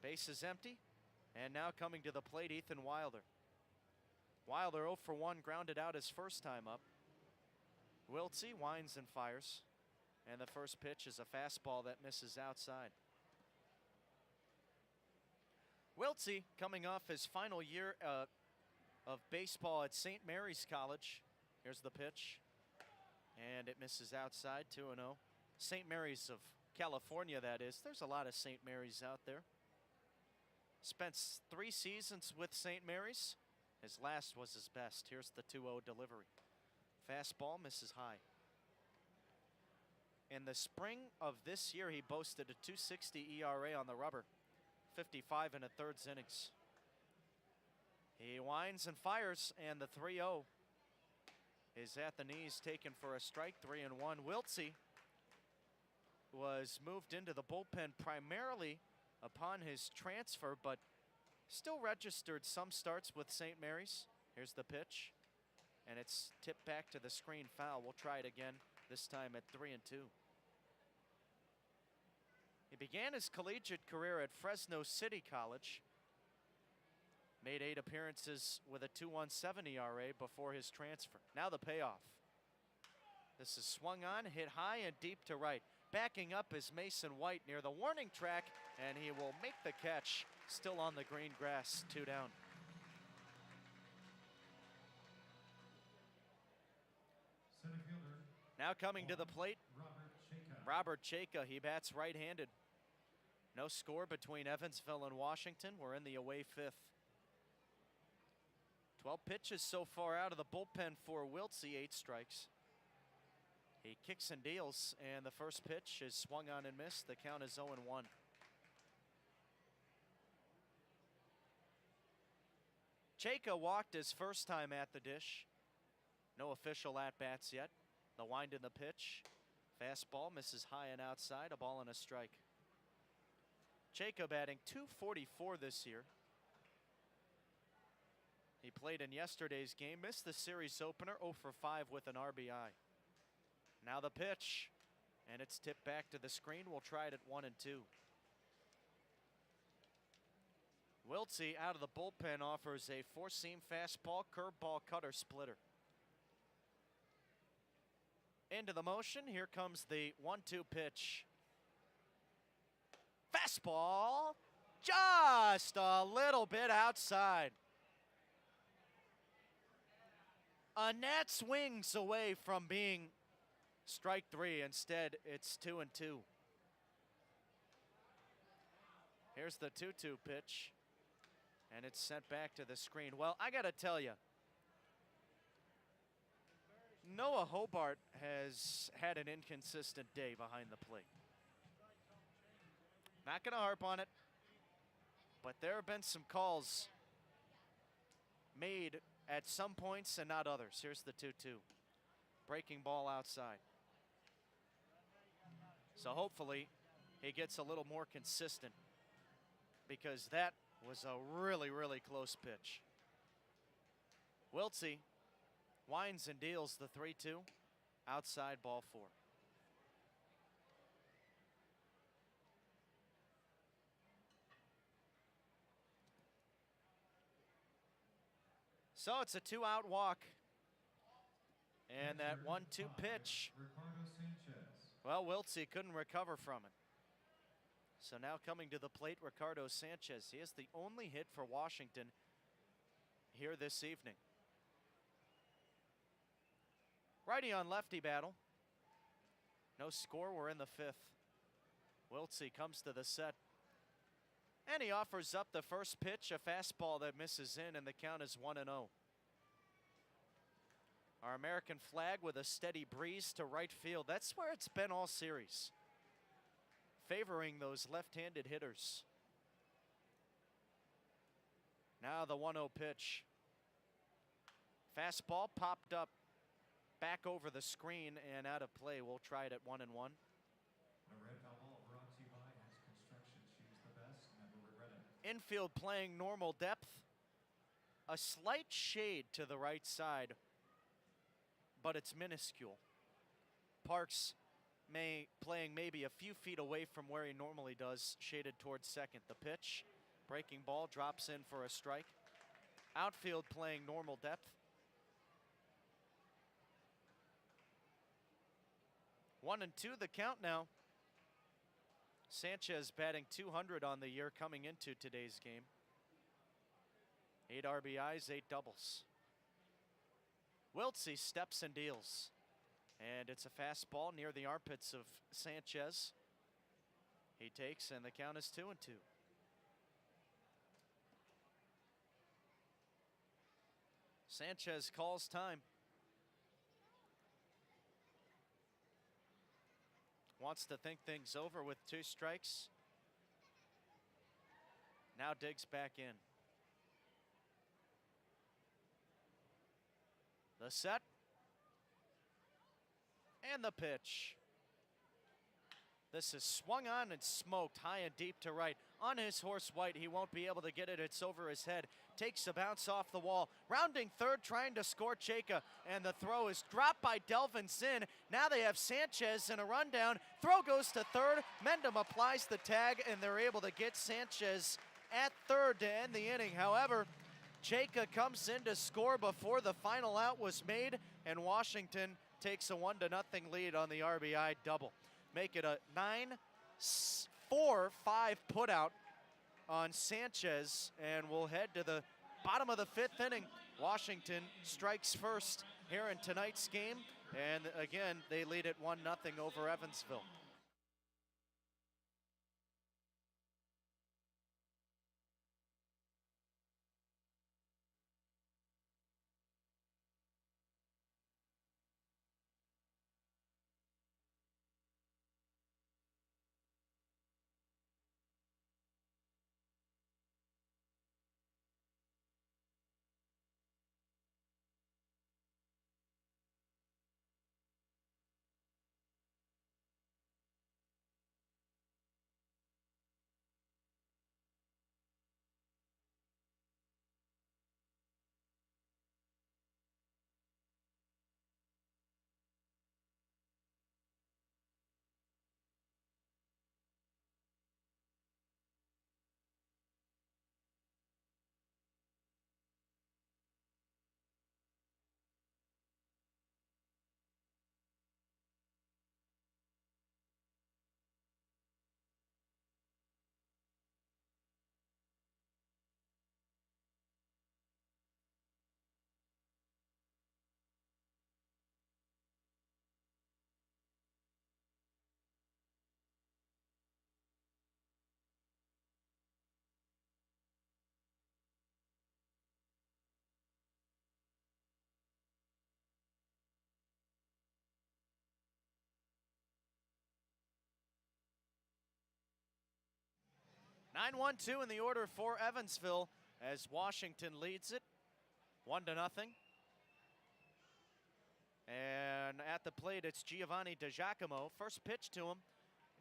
Base is empty, and now coming to the plate, Ethan Wilder. Wilder 0 for 1, grounded out his first time up. Wiltsey winds and fires, and the first pitch is a fastball that misses outside. Wiltsey coming off his final year of baseball at St. Mary's College. Here's the pitch, and it misses outside, 2-0. St. Mary's of California, that is. There's a lot of St. Mary's out there. Spent 3 seasons with St. Mary's. His last was his best. Here's the 2-0 delivery. Fastball misses high. In the spring of this year, he boasted a .260 ERA on the rubber, 55 1/3 innings. He winds and fires, and the 3-0 is at the knees, taken for a strike, 3-1. Wiltsey was moved into the bullpen primarily upon his transfer, but still registered some starts with St. Mary's. Here's the pitch, and it's tipped back to the screen, foul. We'll try it again, this time at 3-2. He began his collegiate career at Fresno City College. Made 8 appearances with a .217 ERA before his transfer. Now the payoff. This is swung on, hit high and deep to right. Backing up is Mason White near the warning track, and he will make the catch. Still on the green grass, 2 down. Center fielder, Now coming to the plate, Robert Chayka. He bats right-handed. No score between Evansville and Washington. We're in the away 5th. 12 pitches so far out of the bullpen for Wiltsey, 8 strikes. He kicks and deals, and the first pitch is swung on and missed. The count is 0-1. Chayka walked his first time at the dish. No official at-bats yet. The wind in the pitch. Fastball misses high and outside, a ball and a strike. Chayka batting .244 this year. He played in yesterday's game, missed the series opener, 0 for 5 with an RBI. Now the pitch, and it's tipped back to the screen. We'll try it at 1-2. Wiltsey out of the bullpen offers a 4-seam fastball, curveball, cutter, splitter. Into the motion, here comes the 1-2 pitch. Fastball, just a little bit outside. A net swings away from being strike 3. Instead, it's 2-2. Here's the 2-2 pitch, and it's sent back to the screen. Well, I got to tell you, Noah Hobart has had an inconsistent day behind the plate. Not going to harp on it, but there have been some calls made at some points and not others. Here's the 2-2. Breaking ball outside. So hopefully he gets a little more consistent, because that was a really, really close pitch. Wiltsey winds and deals the 3-2. Outside, ball 4. So it's a 2-out walk. And that 1-2 pitch, well, Wiltsey couldn't recover from it. So now coming to the plate, Ricardo Sanchez. He is the only hit for Washington here this evening. Righty on lefty battle. No score, we're in the 5th. Wiltsey comes to the set. And he offers up the first pitch, a fastball that misses in, and the count is 1-0. Our American flag with a steady breeze to right field. That's where it's been all series, favoring those left-handed hitters. Now the 1-0 pitch. Fastball popped up back over the screen and out of play. We'll try it at 1-1. Infield playing normal depth. A slight shade to the right side, but it's minuscule. Parks playing maybe a few feet away from where he normally does, shaded towards second. The pitch, breaking ball, drops in for a strike. Outfield playing normal depth. 1-2 the count now. Sanchez batting .200 on the year coming into today's game. 8 RBIs, 8 doubles. Wiltsey steps and deals. And it's a fastball near the armpits of Sanchez. He takes, and the count is 2-2. Sanchez calls time. Wants to think things over with 2 strikes. Now digs back in. The set. And the pitch. This is swung on and smoked high and deep to right. On his horse White, he won't be able to get it. It's over his head. Takes a bounce off the wall. Rounding third, trying to score Chayka. And the throw is dropped by Delvin Sin. Now they have Sanchez in a rundown. Throw goes to third. Mendham applies the tag, and they're able to get Sanchez at third to end the inning. However, Chayka comes in to score before the final out was made, and Washington takes a 1-0 lead on the RBI double. Make it a 9-4-5 putout on Sanchez, and we'll head to the bottom of the 5th inning. Washington strikes first here in tonight's game, and again, they lead at 1-0 over Evansville. 9-1-2 in the order for Evansville as Washington leads it 1-0. And at the plate, it's Giovanni DiGiacomo. First pitch to him,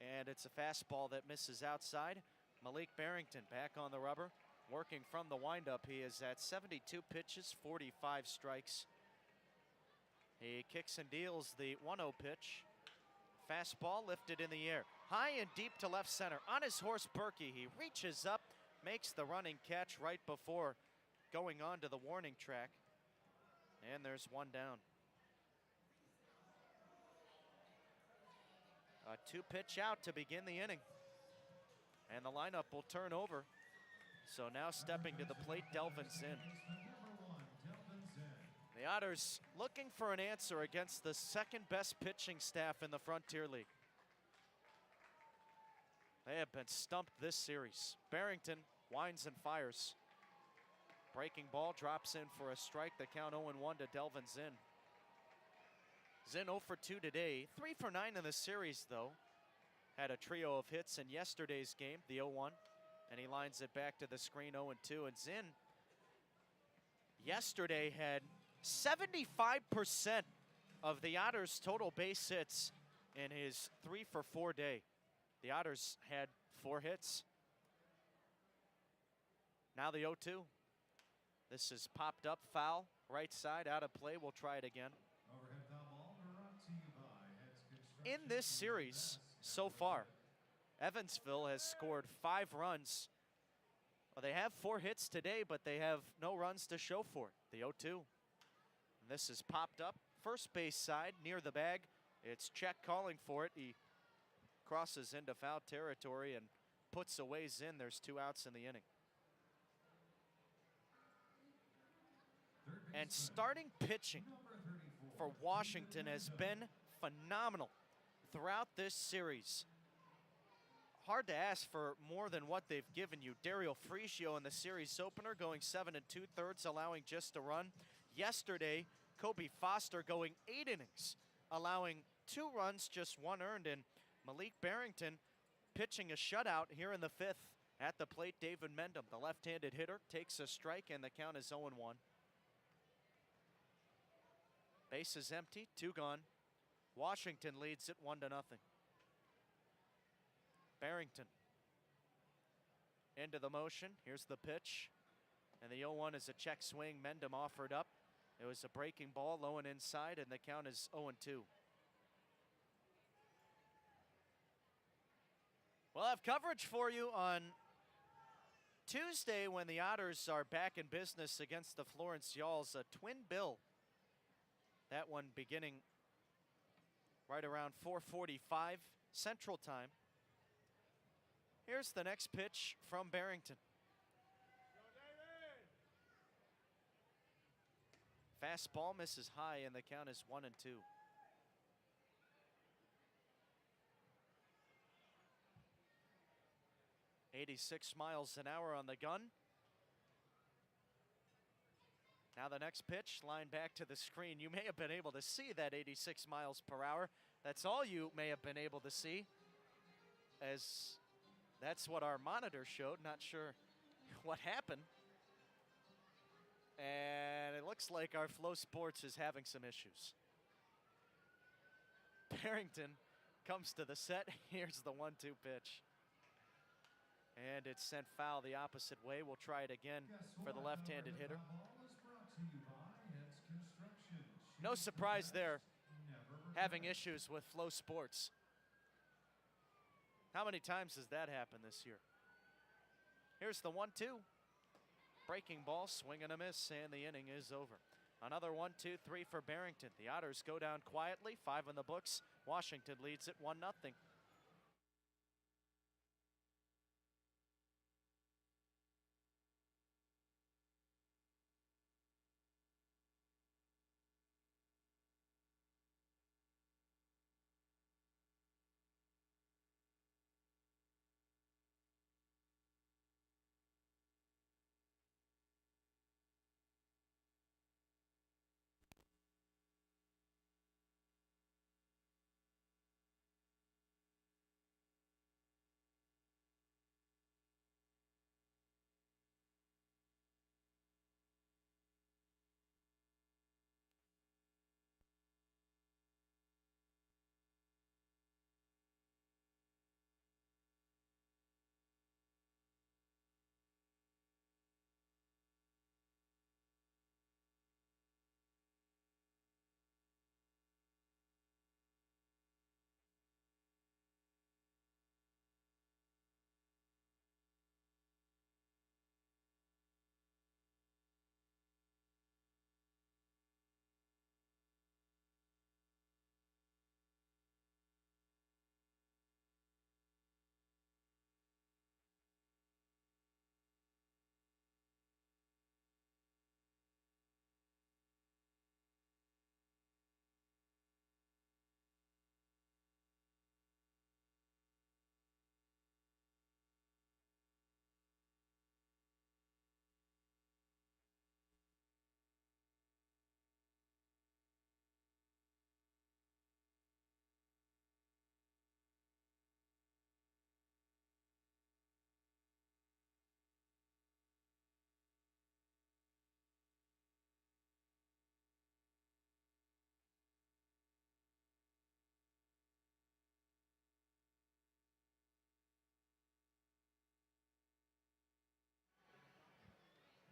and it's a fastball that misses outside. Malik Barrington back on the rubber, working from the windup. He is at 72 pitches, 45 strikes. He kicks and deals the 1-0 pitch. Fastball lifted in the air, high and deep to left center. On his horse, Berkey, he reaches up, makes the running catch right before going on to the warning track. And there's one down. A 2-pitch out to begin the inning. And the lineup will turn over. So now stepping to the plate, Delvin Zinn. The Otters looking for an answer against the second best pitching staff in the Frontier League. They have been stumped this series. Barrington winds and fires. Breaking ball drops in for a strike. The count 0-1 to Delvin Zinn. Zinn 0 for 2 today. 3 for 9 in the series, though. Had a trio of hits in yesterday's game, the 0-1. And he lines it back to the screen, 0-2. And Zinn yesterday had 75% of the Otters' total base hits in his 3 for 4 day. The Otters had 4 hits. Now the 0-2. This is popped up, foul, right side, out of play. We'll try it again. In this series so far, Evansville has scored 5 runs. Well, they have 4 hits today, but they have no runs to show for it. The 0-2. This is popped up, first base side, near the bag. It's Check calling for it. He crosses into foul territory and puts away Zinn. There's 2 outs in the inning. And starting pitching for Washington has been phenomenal throughout this series. Hard to ask for more than what they've given you. Dario Frigio in the series opener going 7 2/3, allowing just a run. Yesterday, Kobe Foster going 8 innings, allowing 2 runs, just 1 earned. And Malik Barrington pitching a shutout here in the 5th. At the plate, David Mendham, the left-handed hitter, takes a strike, and the count is 0-1. Base is empty, 2 gone. Washington leads it 1-0. Barrington into the motion. Here's the pitch. And the 0-1 is a check swing. Mendham offered up. It was a breaking ball, low and inside, and the count is 0-2. We'll have coverage for you on Tuesday when the Otters are back in business against the Florence Yalls, a twin bill. That one beginning right around 4:45 Central Time. Here's the next pitch from Barrington. Fastball misses high, and the count is 1-2. .86 miles an hour on the gun. Now the next pitch, line back to the screen. You may have been able to see that 86 miles per hour. That's all you may have been able to see, as that's what our monitor showed. Not sure what happened. And it looks like our Flow Sports is having some issues. Barrington comes to the set. Here's the 1-2 pitch. And it's sent foul the opposite way. We'll try it again for the left-handed hitter. No surprise there, having issues with Flow Sports. How many times has that happened this year? Here's the 1-2. Breaking ball, swing and a miss, and the inning is over. Another 1-2-3 for Barrington. The Otters go down quietly, 5 in the books. Washington leads it 1-0.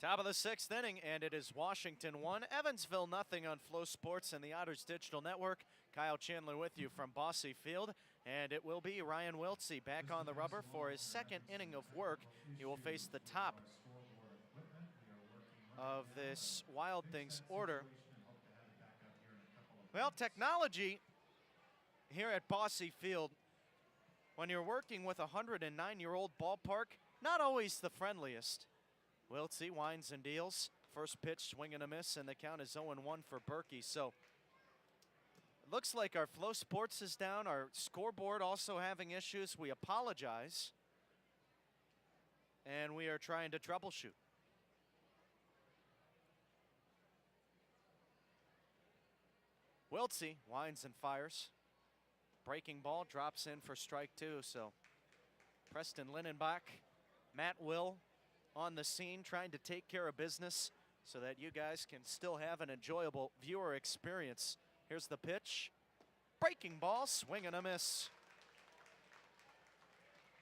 Top of the 6th inning, and it is Washington 1, Evansville nothing on Flow Sports and the Otters Digital Network. Kyle Chandler with you from Bosse Field, and it will be Ryan Wiltsey back on the rubber for his 2nd inning of work. He will face the top of this Wild Things order. Well, technology here at Bosse Field, when you're working with a 109-year-old ballpark, not always the friendliest. Wiltsey winds and deals. First pitch, swing and a miss, and the count is 0-1 for Berkey. So it looks like our Flow Sports is down. Our scoreboard also having issues. We apologize. And we are trying to troubleshoot. Wiltsey winds and fires. Breaking ball drops in for strike 2. So Preston Lindenbach, Matt Will on the scene trying to take care of business so that you guys can still have an enjoyable viewer experience. Here's the pitch. Breaking ball, swing and a miss.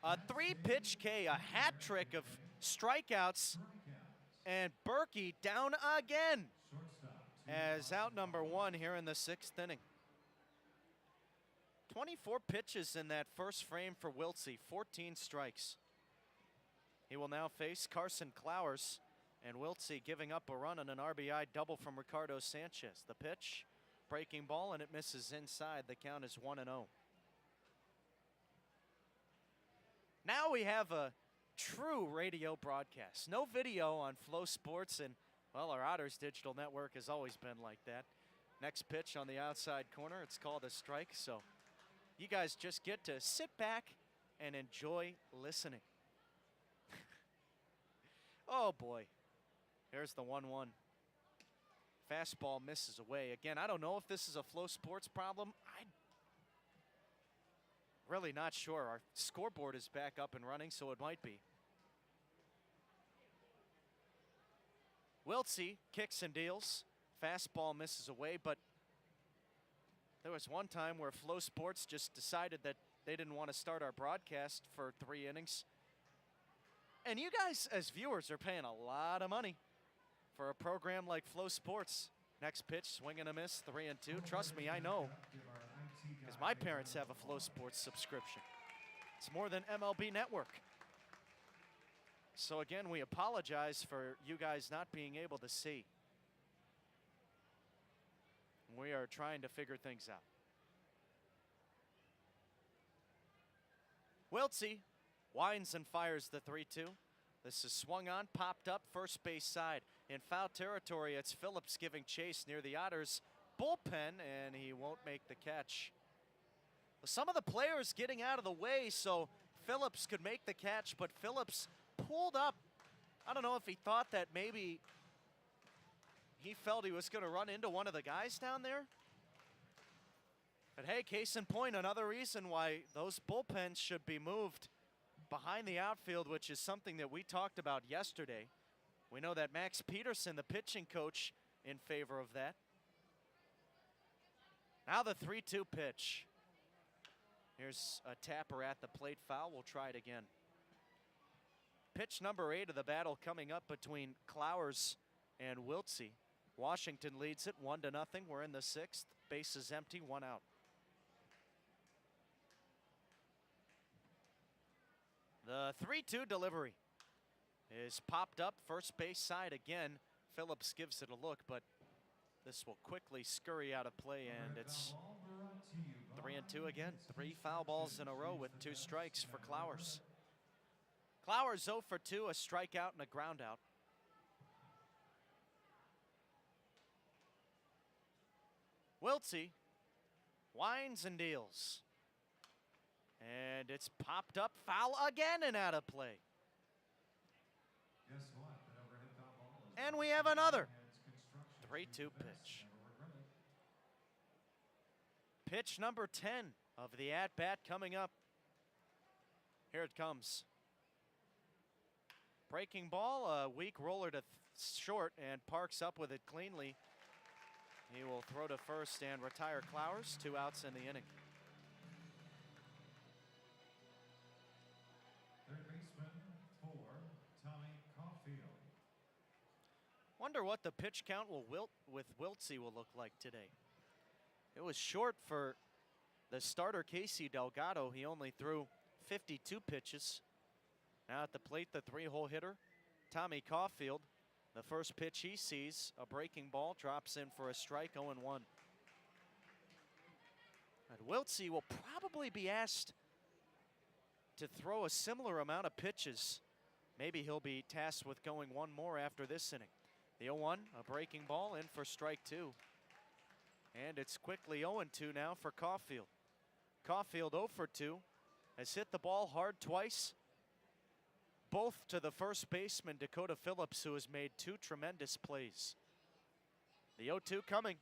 A 3-pitch K, a hat trick of strikeouts, and Berkey down again as out number 1 here in the 6th inning. 24 pitches in that first frame for Wiltsey, 14 strikes. He will now face Carson Clowers, and Wiltsey giving up a run on an RBI double from Ricardo Sanchez. The pitch, breaking ball, and it misses inside. The count is 1-0. Now we have a true radio broadcast. No video on Flow Sports, and, well, our Otters Digital Network has always been like that. Next pitch on the outside corner. It's called a strike, so you guys just get to sit back and enjoy listening. Oh, boy. Here's the 1-1. Fastball misses away. Again, I don't know if this is a Flow Sports problem. I'm really not sure. Our scoreboard is back up and running, so it might be. Wiltsey kicks and deals. Fastball misses away, but there was one time where Flow Sports just decided that they didn't want to start our broadcast for 3 innings. And you guys, as viewers, are paying a lot of money for a program like Flow Sports. Next pitch, swing and a miss, 3-2. Trust me, I know, because my parents have a Flow Sports subscription. It's more than MLB Network. So again, we apologize for you guys not being able to see. We are trying to figure things out. Wiltsey winds and fires the 3-2. This is swung on, popped up, first base side. In foul territory, it's Phillips giving chase near the Otters bullpen, and he won't make the catch. Some of the players getting out of the way so Phillips could make the catch, but Phillips pulled up. I don't know if he thought that maybe he felt he was going to run into one of the guys down there. But hey, case in point, another reason why those bullpens should be moved behind the outfield, which is something that we talked about yesterday. We know that Max Peterson, the pitching coach, in favor of that. Now the 3-2 pitch. Here's a tapper at the plate, foul. We'll try it again. Pitch number 8 of the battle coming up between Clowers and Wiltsey. Washington leads it 1-0. We're in the 6th. Base is empty, 1 out. The 3-2 delivery is popped up, first base side again. Phillips gives it a look, but this will quickly scurry out of play, and it's 3-2 again. 3 foul balls in a row with 2 strikes for Clowers. Clowers 0 for 2, a strikeout and a ground out. Wiltsey winds and deals. And it's popped up, foul again and out of play. Guess what? That overhead foul ball is And we have another 3-2 pitch. pitch. Pitch number 10 of the at-bat coming up. Here it comes. Breaking ball, a weak roller to short, and parks up with it cleanly. He will throw to first and retire Clowers. 2 outs in the inning. Third baseman for Tommy Caulfield. wonder what the pitch count with Wiltsey will look like today. It was short for the starter, Casey Delgado. He only threw 52 pitches. Now at the plate, the 3-hole hitter, Tommy Caulfield. The first pitch he sees, a breaking ball, drops in for a strike, 0-1. And Wiltsey will probably be asked to throw a similar amount of pitches. Maybe he'll be tasked with going one more after this inning. The 0-1, a breaking ball, in for strike 2. And it's quickly 0-2 now for Caulfield. Caulfield 0 for 2, has hit the ball hard twice, both to the first baseman, Dakota Phillips, who has made 2 tremendous plays. The 0-2 coming.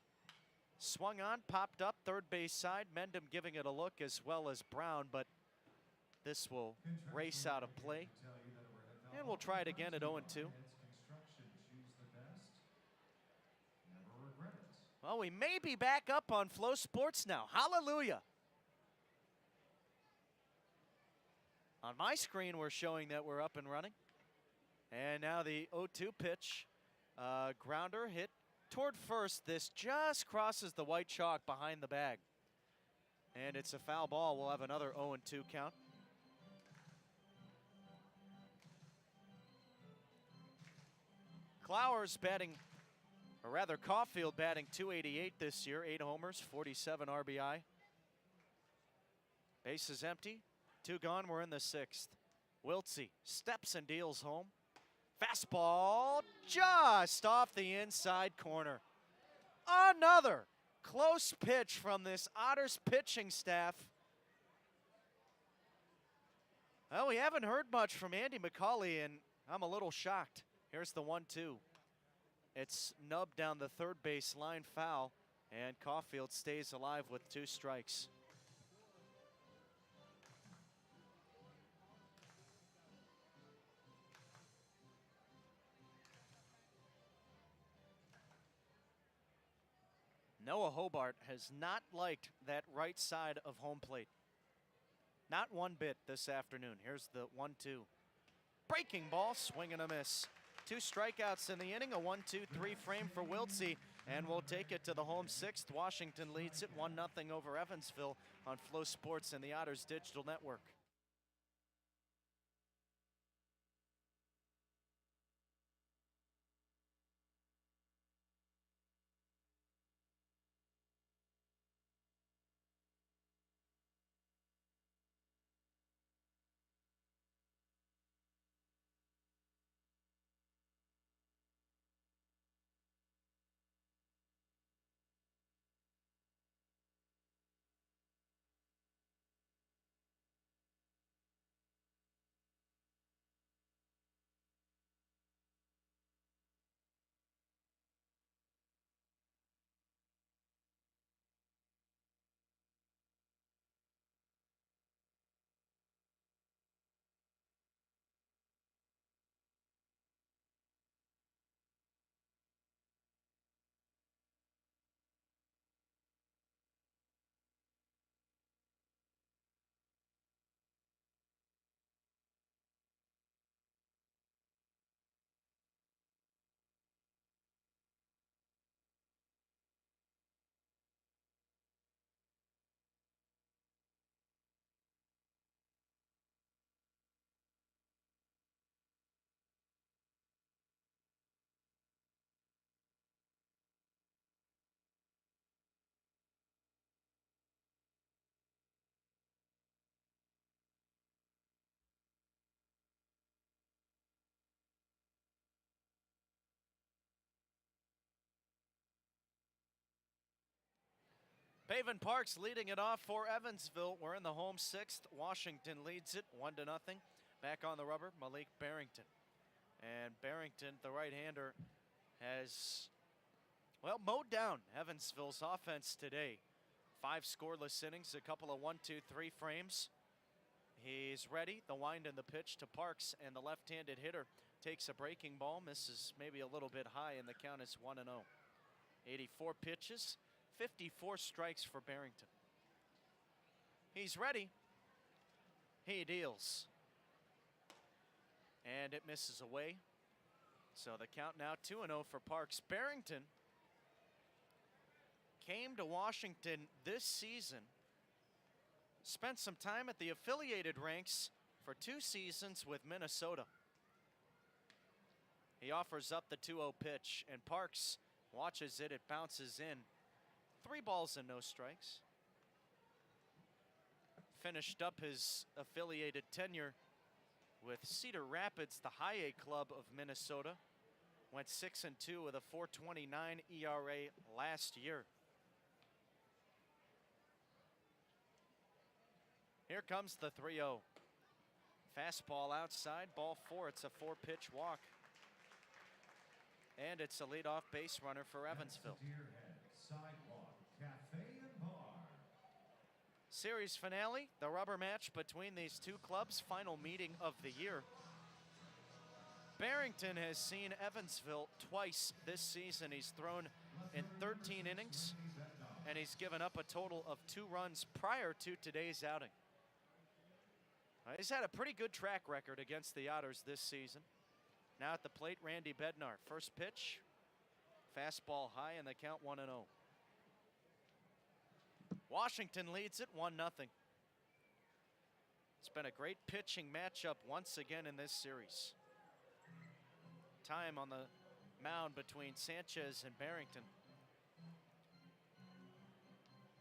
Swung on, popped up, third base side. Mendham giving it a look, as well as Brown, but this will race out of play. And we'll try it again at 0-2. Well, we may be back up on Flow Sports now. Hallelujah. On my screen, we're showing that we're up and running. And now the 0-2 pitch. Grounder hit toward first. This just crosses the white chalk behind the bag. And it's a foul ball. We'll have another 0-2 count. Clowers batting, or rather Caulfield batting .288 this year. 8 homers, 47 RBI. Base is empty. 2 gone, we're in the 6th. Wiltsey steps and deals home. Fastball just off the inside corner. Another close pitch from this Otters pitching staff. Well, we haven't heard much from Andy McCauley, and I'm a little shocked. Here's the 1-2. It's nubbed down the third base line, foul, and Caulfield stays alive with 2 strikes. Noah Hobart has not liked that right side of home plate. Not one bit this afternoon. Here's the 1-2. Breaking ball, swing and a miss. 2 strikeouts in the inning, a 1-2-3 frame for Wiltsey, and we'll take it to the home 6th. Washington leads it 1-0 over Evansville on Flow Sports and the Otters Digital Network. Paven Parks leading it off for Evansville. We're in the home 6th. Washington leads it 1-0. Back on the rubber, Malik Barrington. And Barrington, the right-hander, has, well, mowed down Evansville's offense today. 5 scoreless innings, a couple of 1-2-3 frames. He's ready. The wind and the pitch to Parks, and the left-handed hitter takes a breaking ball, misses maybe a little bit high, and the count is 1-0. 84 pitches. 54 strikes for Barrington. He's ready. He deals. And it misses away. So the count now 2-0 for Parks. Barrington came to Washington this season, spent some time at the affiliated ranks for 2 seasons with Minnesota. He offers up the 2-0 pitch, and Parks watches it. It bounces in. 3 balls and no strikes. Finished up his affiliated tenure with Cedar Rapids, the high A club of Minnesota. Went 6-2 with a 4.29 ERA last year. Here comes the 3-0. Fastball outside, ball 4. It's a 4-pitch walk. And it's a leadoff base runner for Evansville. Sidewalk Cafe and Bar. Series finale, the rubber match between these two clubs, final meeting of the year. Barrington has seen Evansville twice this season. He's thrown in 13 innings, and he's given up a total of 2 runs prior to today's outing. He's had a pretty good track record against the Otters this season. Now at the plate, Randy Bednar. First pitch, fastball high, and the count 1-0. Washington leads it 1-0. It's been a great pitching matchup once again in this series. Time on the mound between Sanchez and Barrington.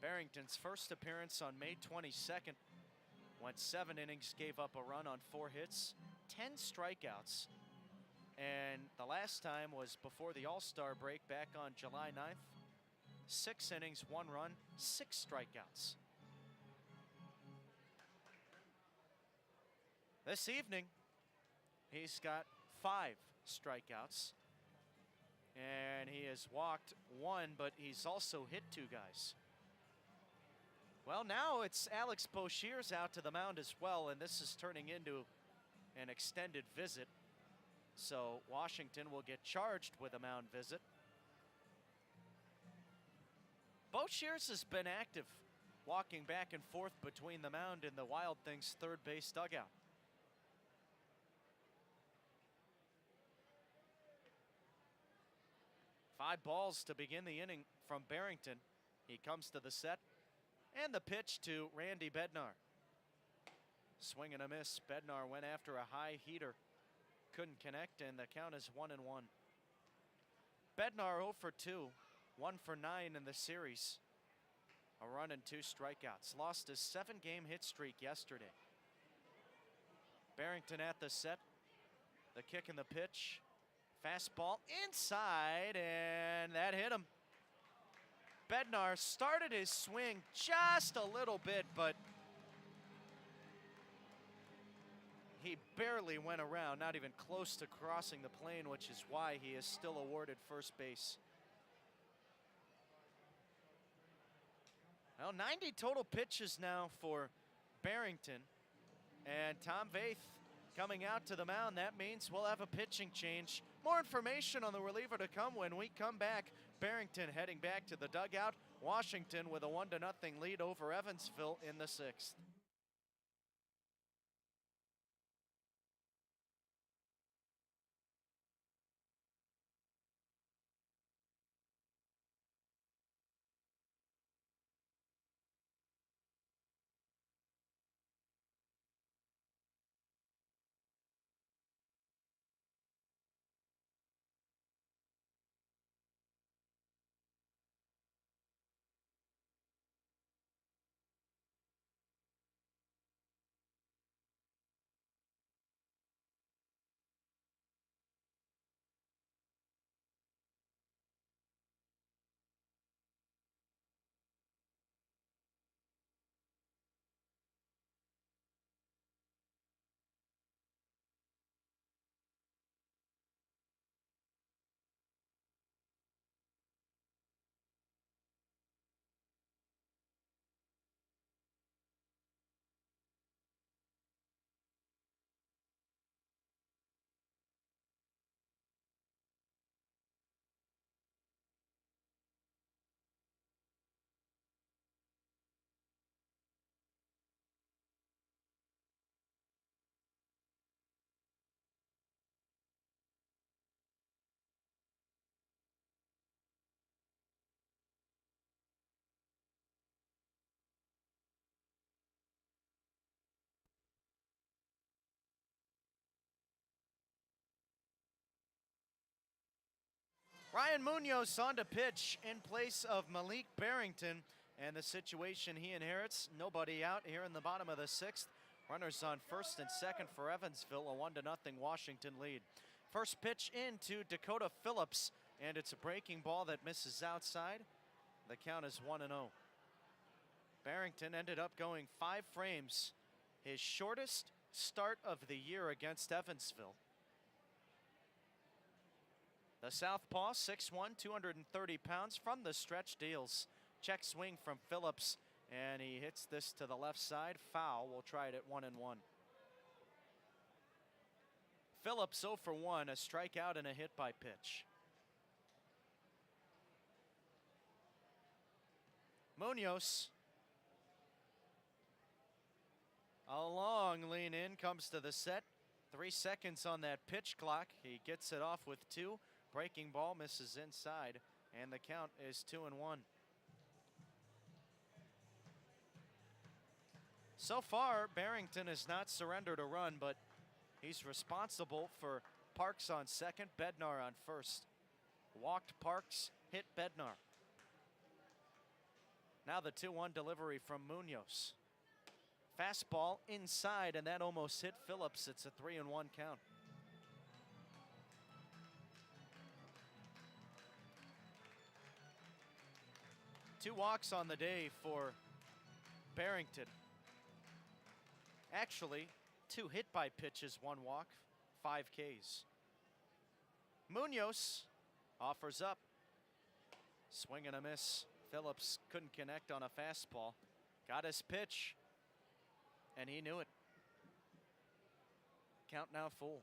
Barrington's first appearance on May 22nd. Went 7 innings, gave up a run on 4 hits, 10 strikeouts. And the last time was before the All-Star break back on July 9th. 6 innings, 1 run, 6 strikeouts. This evening, he's got 5 strikeouts. And he has walked 1, but he's also hit 2 guys. Well, now it's Alex Boshears out to the mound as well, and this is turning into an extended visit. So Washington will get charged with a mound visit. Boshears has been active, walking back and forth between the mound and the Wild Things third base dugout. Five balls to begin the inning from Barrington. He comes to the set. And the pitch to Randy Bednar. Swing and a miss. Bednar went after a high heater. Couldn't connect, and the count is 1-1. Bednar 0 for 2. 1 for 9 in the series. A run and 2 strikeouts. Lost his 7-game hit streak yesterday. Barrington at the set. The kick and the pitch. Fastball inside, and that hit him. Bednar started his swing just a little bit, but he barely went around, not even close to crossing the plane, which is why he is still awarded first base. Well, 90 total pitches now for Barrington, and Tom Vaith coming out to the mound. That means we'll have a pitching change. More information on the reliever to come when we come back. Barrington heading back to the dugout. Washington with a 1-0 lead over Evansville in the 6th. Ryan Munoz on to pitch in place of Malik Barrington. And the situation he inherits, nobody out here in the bottom of the 6th. Runners on first and second for Evansville, a 1-0 Washington lead. First pitch into Dakota Phillips, and it's a breaking ball that misses outside. The count is 1-0. Barrington ended up going 5 frames, his shortest start of the year against Evansville. The southpaw, 6'1", 230 pounds, from the stretch deals. Check swing from Phillips, and he hits this to the left side. Foul. We'll try it at 1-1. Phillips 0 for 1, a strikeout and a hit by pitch. Munoz, a long lean in, comes to the set. 3 seconds on that pitch clock. He gets it off with 2. Breaking ball misses inside, and the count is 2-1. So far, Barrington has not surrendered a run, but he's responsible for Parks on second, Bednar on first. Walked Parks, hit Bednar. Now the 2-1 delivery from Munoz. Fastball inside, and that almost hit Phillips. It's a 3-1 count. Two walks on the day for Barrington. Actually, 2 hit by pitches, 1 walk, 5 Ks. Munoz offers up. Swing and a miss. Phillips couldn't connect on a fastball. Got his pitch, and he knew it. Count now full.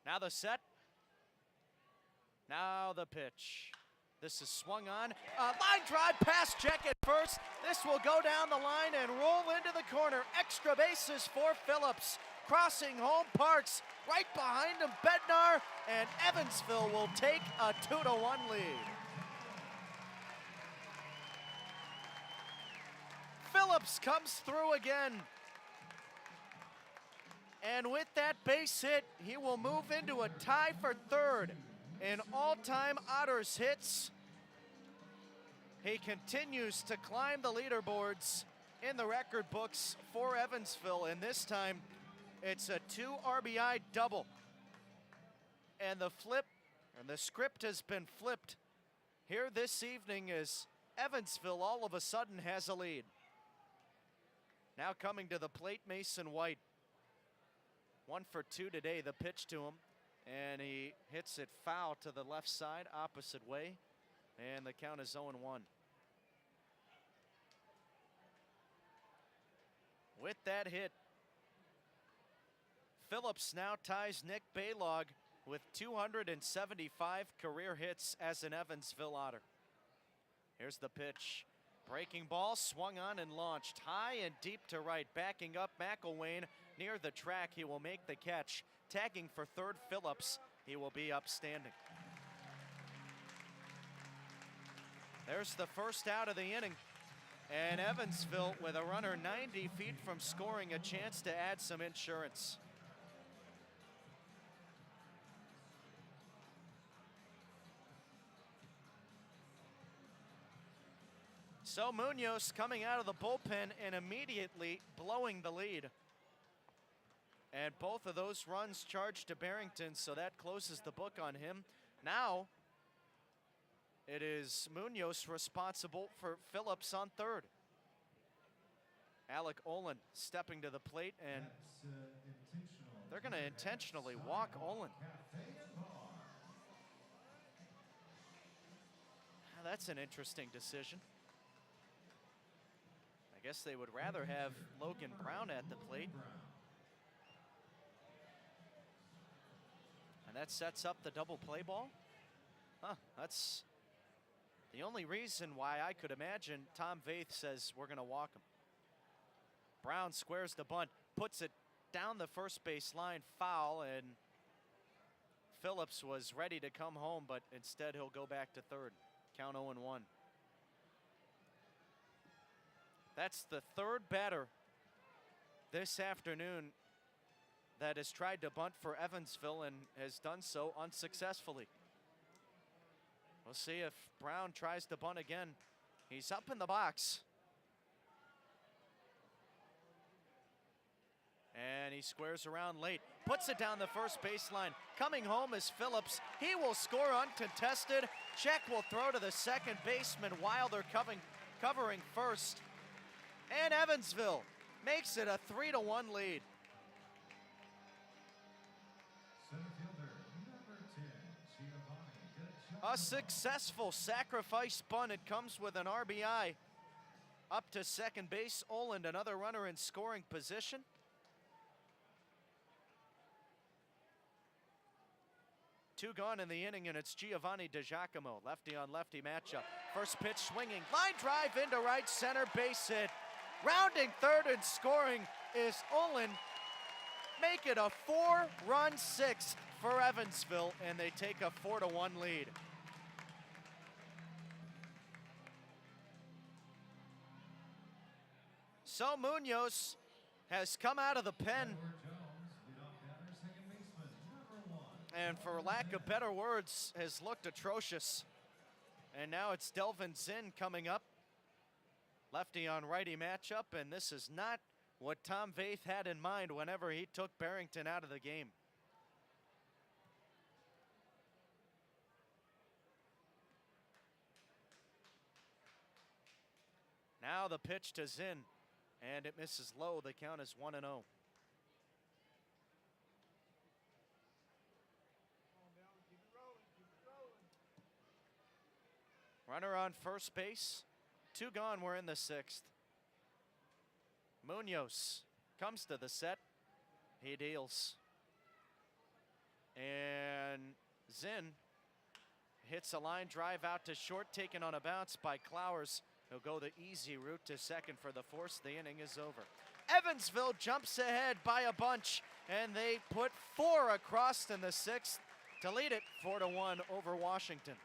Now the set. Now the pitch. This is swung on. Line drive past Jack at first. This will go down the line and roll into the corner. Extra bases for Phillips. Crossing home, Parks. Right behind him, Bednar. And Evansville will take a 2-1 lead. Phillips comes through again. And with that base hit, he will move into a tie for third in all-time Otters hits. He continues to climb the leaderboards in the record books for Evansville, and this time it's a 2 RBI double. And the script has been flipped here this evening as Evansville all of a sudden has a lead. Now coming to the plate, Mason White. 1 for 2 today, the pitch to him. And he hits it foul to the left side, opposite way. And the count is 0-1. With that hit, Phillips now ties Nick Baylog with 275 career hits as an Evansville Otter. Here's the pitch. Breaking ball, swung on and launched high and deep to right. Backing up McElwain near the track. He will make the catch. Tagging for third, Phillips. He will be upstanding. There's the first out of the inning. And Evansville, with a runner 90 feet from scoring, a chance to add some insurance. So Munoz coming out of the bullpen and immediately blowing the lead. And both of those runs charged to Barrington, so that closes the book on him. Now, it is Munoz responsible for Phillips on third. Alec Olin stepping to the plate, and they're going to intentionally walk Olin. That's an interesting decision. I guess they would rather have Logan Brown at the plate. And that sets up the double play ball? That's the only reason why I could imagine Tom Vaith says we're going to walk him. Brown squares the bunt, puts it down the first base line, foul, and Phillips was ready to come home, but instead he'll go back to third. Count 0-1. That's the third batter this afternoon that has tried to bunt for Evansville and has done so unsuccessfully. We'll see if Brown tries to bunt again. He's up in the box. And he squares around late, puts it down the first baseline. Coming home is Phillips. He will score uncontested. Check will throw to the second baseman. Wilder covering first. And Evansville makes it a 3-1 lead. Center fielder, number 10, Giovanni. Good job. A successful sacrifice bunt. It comes with an RBI. Up to second base, Oland, another runner in scoring position. Two gone in the inning, and it's Giovanni DiGiacomo, lefty on lefty matchup. First pitch swinging, line drive into right center, base hit. Rounding third and scoring is Olin. Make it a 4-run sixth for Evansville, and they take a 4-1 lead. So Munoz has come out of the pen, and for lack of better words, has looked atrocious. And now it's Delvin Zinn coming up. Lefty on righty matchup, and this is not what Tom Vaith had in mind whenever he took Barrington out of the game. Now the pitch to Zinn, and it misses low. The count is 1-0. Runner on first base. Two gone, we're in the sixth. Munoz comes to the set. He deals. And Zinn hits a line drive out to short, taken on a bounce by Clowers. He'll go the easy route to second for the force. The inning is over. Evansville jumps ahead by a bunch, and they put 4 across in the sixth to lead it 4-1 over Washington.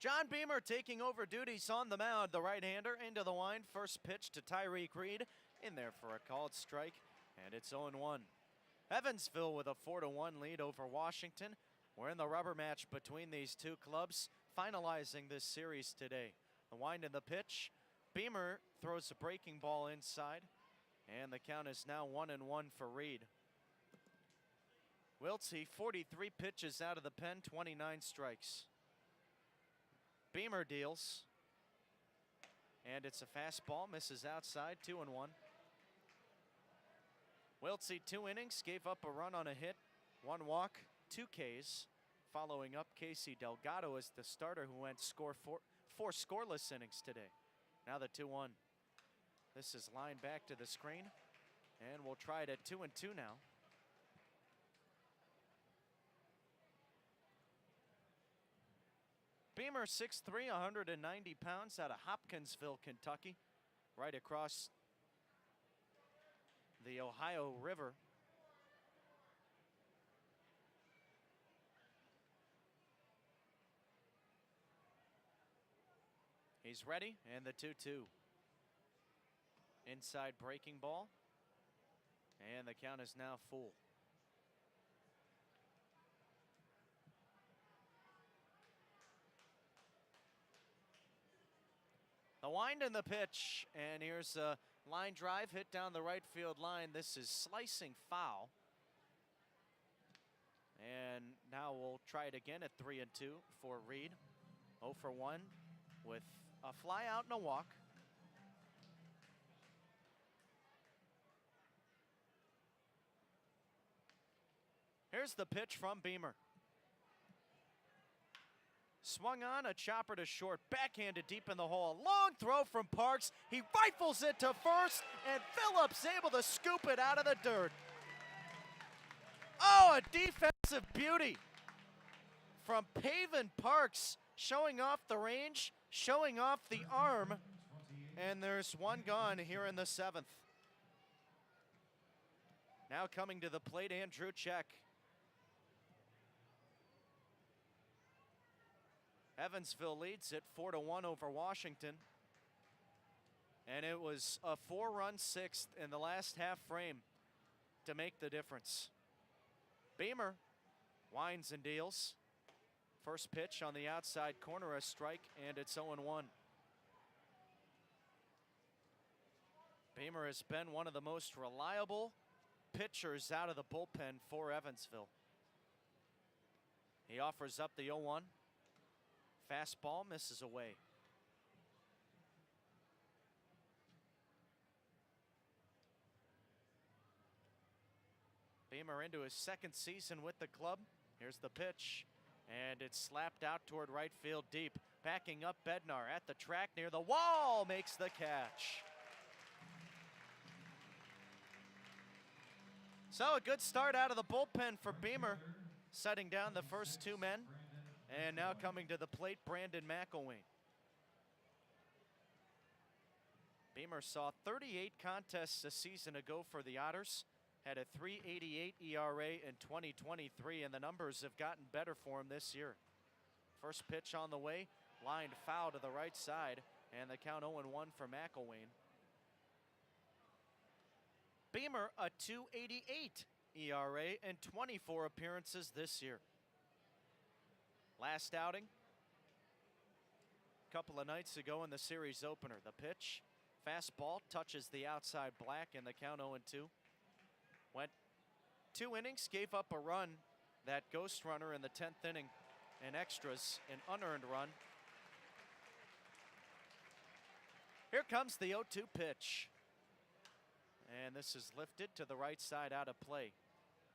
John Beamer taking over duties on the mound. The right-hander into the wind. First pitch to Tyreek Reed. In there for a called strike, and it's 0-1. Evansville with a 4-1 lead over Washington. We're in the rubber match between these two clubs, finalizing this series today. The wind and the pitch. Beamer throws a breaking ball inside, and the count is now 1-1 for Reed. Wiltsey, 43 pitches out of the pen, 29 strikes. Beamer deals, and it's a fastball, misses outside, 2-1. Wiltsey, 2 innings, gave up a run on a hit, 1 walk, 2 Ks, following up Casey Delgado as the starter who went four scoreless innings today. Now the 2-1. This is lined back to the screen, and we'll try it at 2-2 now. Beamer, 6'3", 190 pounds, out of Hopkinsville, Kentucky, right across the Ohio River. He's ready, and the 2-2. Inside breaking ball, and the count is now full. The wind and the pitch, and here's a line drive hit down the right field line. This is slicing foul. And now we'll try it again at 3-2 for Reed. 0 for 1 with a fly out and a walk. Here's the pitch from Beamer. Swung on, a chopper to short, backhanded deep in the hole. Long throw from Parks. He rifles it to first, and Phillips able to scoop it out of the dirt. Oh, a defensive beauty from Paven Parks, showing off the range, showing off the arm, and there's one gone here in the 7th. Now coming to the plate, Andrew Check. Evansville leads it 4-1 over Washington. And it was a 4-run 6th in the last half frame to make the difference. Beamer winds and deals. First pitch on the outside corner, a strike, and it's 0-1. Beamer has been one of the most reliable pitchers out of the bullpen for Evansville. He offers up the 0-1. Fastball misses away. Beamer into his 2nd season with the club. Here's the pitch, and it's slapped out toward right field deep. Backing up Bednar at the track near the wall, makes the catch. So a good start out of the bullpen for Beamer, setting down the first 2 men. And now coming to the plate, Brandon McElwain. Beamer saw 38 contests a season ago for the Otters, had a 3.88 ERA in 2023, and the numbers have gotten better for him this year. First pitch on the way, lined foul to the right side, and the count 0-1 for McElwain. Beamer, a 2.88 ERA in 24 appearances this year. Last outing, a couple of nights ago in the series opener. The pitch, fastball, touches the outside black, and the count 0-2. Went 2 innings, gave up a run, that ghost runner in the 10th inning, and extras, an unearned run. Here comes the 0-2 pitch. And this is lifted to the right side out of play.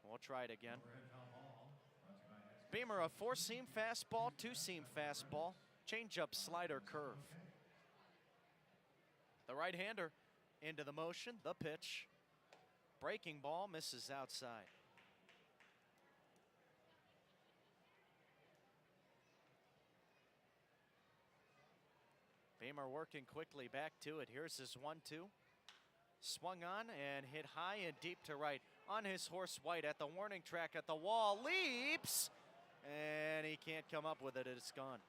We'll try it again. Beamer, a 4-seam fastball, 2-seam fastball, changeup, slider, curve. The right-hander into the motion, the pitch. Breaking ball misses outside. Beamer working quickly back to it. Here's his 1-2. Swung on and hit high and deep to right. On his horse White at the warning track at the wall, leaps! And he can't come up with it, it's gone.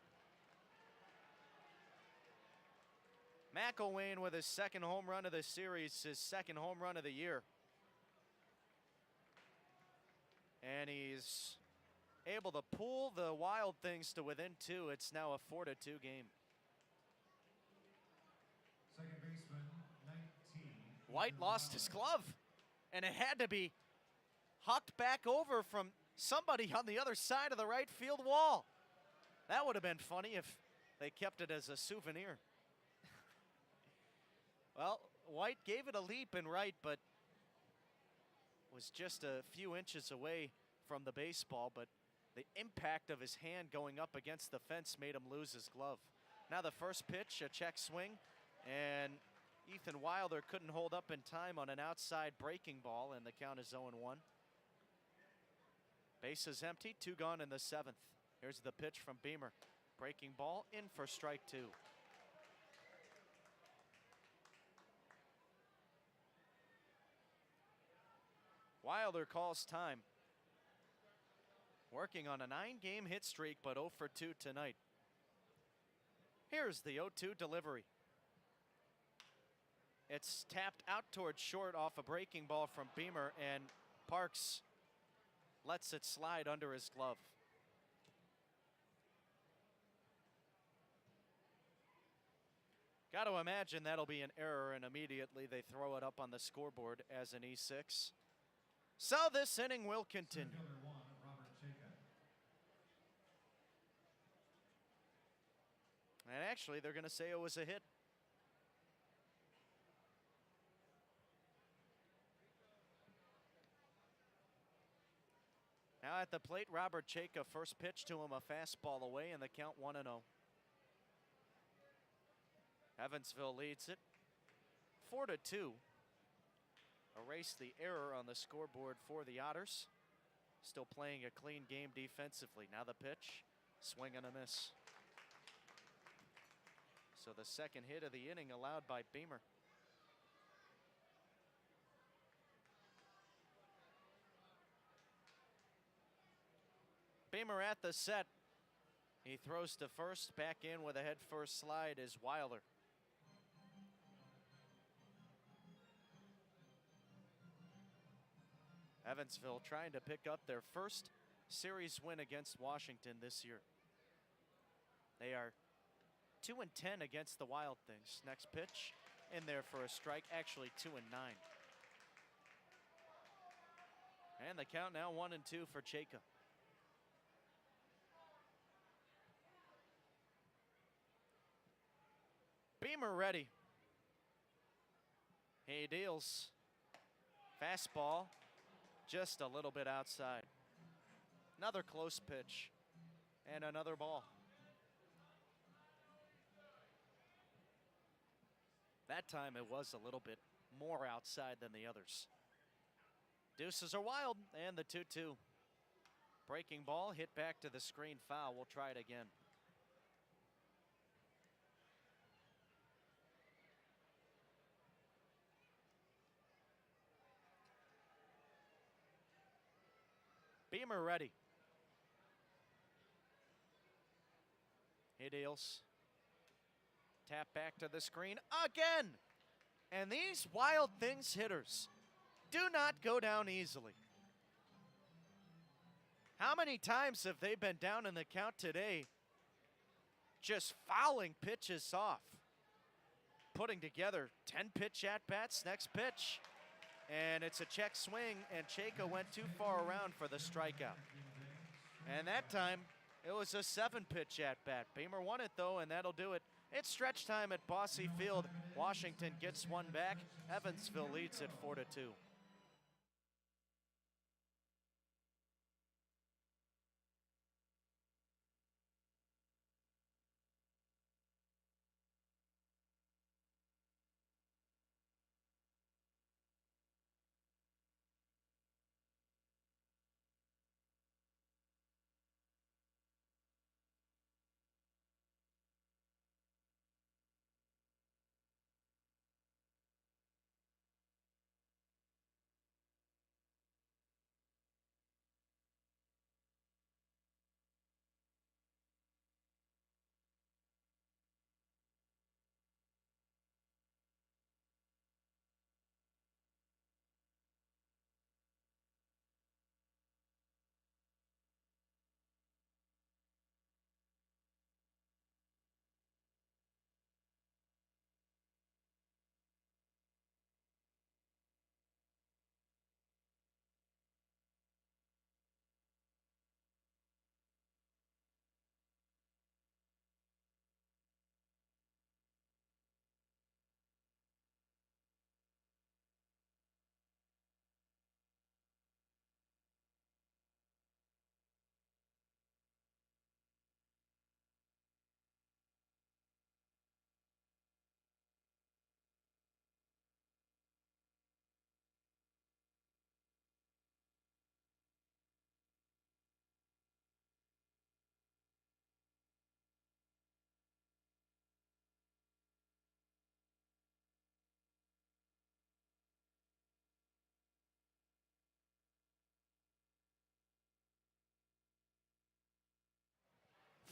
McElwain with his 2nd home run of the series, his 2nd home run of the year. And he's able to pull the Wild Things to within 2. It's now a 4-2 game. Second baseman, 19. White lost his glove, and it had to be hucked back over from somebody on the other side of the right field wall. That would have been funny if they kept it as a souvenir. Well, White gave it a leap in right, but was just a few inches away from the baseball, but the impact of his hand going up against the fence made him lose his glove. Now the first pitch, a check swing, and Ethan Wilder couldn't hold up in time on an outside breaking ball, and the count is 0-1. Bases empty, 2 gone in the 7th. Here's the pitch from Beamer. Breaking ball in for strike 2. Wilder calls time. Working on a 9-game hit streak, but 0 for 2 tonight. Here's the 0-2 delivery. It's tapped out towards short off a breaking ball from Beamer, and Parks lets it slide under his glove. Got to imagine that'll be an error, and immediately they throw it up on the scoreboard as an E6. So this inning will continue. And actually, they're going to say it was a hit. Now at the plate, Robert Chayka, first pitch to him, a fastball away, and the count 1-0. Evansville leads it 4-2. Erase the error on the scoreboard for the Otters. Still playing a clean game defensively. Now the pitch, swing and a miss. So the second hit of the inning allowed by Beamer. Beamer at the set. He throws to first. Back in with a head first slide is Wilder. Evansville trying to pick up their first series win against Washington this year. They are 2-10 against the Wild Things. Next pitch in there for a strike, actually 2-9. And the count now 1-2 for Chayka. Beamer ready. He deals. Fastball just a little bit outside. Another close pitch and another ball. That time it was a little bit more outside than the others. Deuces are wild, and the 2-2. Breaking ball hit back to the screen, foul. We'll try it again. Beamer ready. He deals. Tap back to the screen again. And these Wild Things hitters do not go down easily. How many times have they been down in the count today, just fouling pitches off? Putting together 10 pitch at-bats, next pitch. And it's a check swing, and Chayka went too far around for the strikeout. And that time, it was a 7-pitch at-bat. Beamer won it, though, and that'll do it. It's stretch time at Bosse Field. Washington gets one back. Evansville leads it 4-2.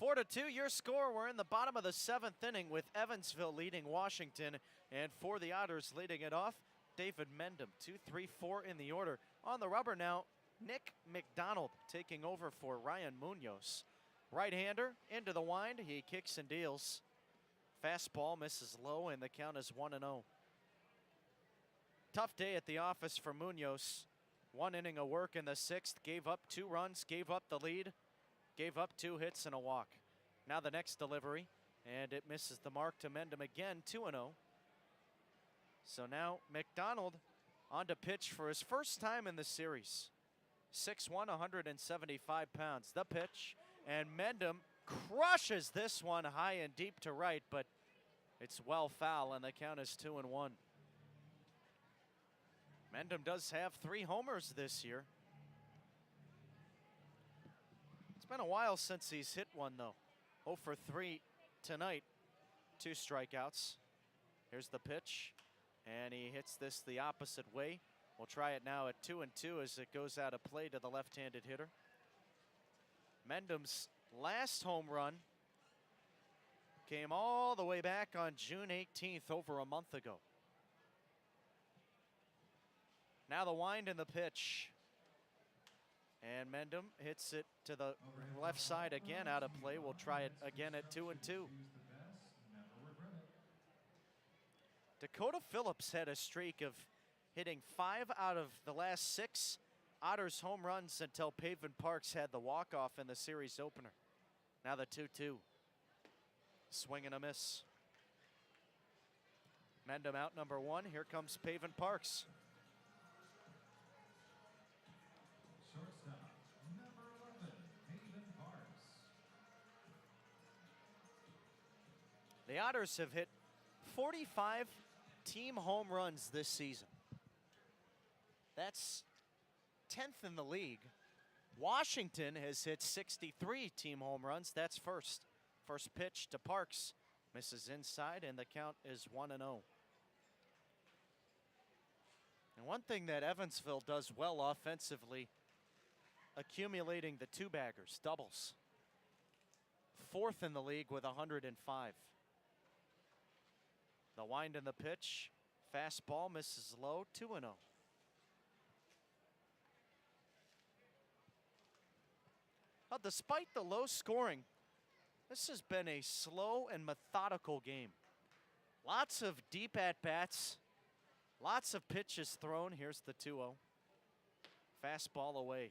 4-2 your score. We're in the bottom of the 7th inning with Evansville leading Washington. And for the Otters leading it off, David Mendham, 2-3-4 in the order. On the rubber now, Nick McDonald taking over for Ryan Munoz. Right-hander into the wind, he kicks and deals. Fastball misses low and the count is 1-0. Tough day at the office for Munoz. 1 inning of work in the 6th, gave up 2 runs, gave up the lead, gave up 2 hits and a walk. Now the next delivery, and it misses the mark to Mendham again, 2-0. So now McDonald on to pitch for his first time in the series. 6'1", 175 pounds. The pitch, and Mendham crushes this one high and deep to right, but it's well foul, and the count is 2-1. Mendham does have 3 homers this year. It's been a while since he's hit one, though. 0 for 3 tonight. 2 strikeouts. Here's the pitch, and he hits this the opposite way. We'll try it now at 2-2 as it goes out of play to the left-handed hitter. Mendham's last home run came all the way back on June 18th, over a month ago. Now the wind and the pitch. And Mendham hits it to the left side again, out of play. We'll try it again at 2-2. Dakota Phillips had a streak of hitting 5 out of the last 6 Otters home runs until Pavin Parks had the walk-off in the series opener. Now the 2-2. Swing and a miss. Mendham out number 1. Here comes Pavin Parks. Shortstop, number 11, Pavin Parks. The Otters have hit 45 team home runs this season. That's 10th in the league. Washington has hit 63 team home runs. That's first. First pitch to Parks. Misses inside, and the count is 1-0. And one thing that Evansville does well offensively, accumulating the 2-baggers, doubles. 4th in the league with 105. The wind and the pitch. Fastball misses low, 2-0. Well, despite the low scoring, this has been a slow and methodical game. Lots of deep at-bats, lots of pitches thrown. Here's the 2-0. Fastball away.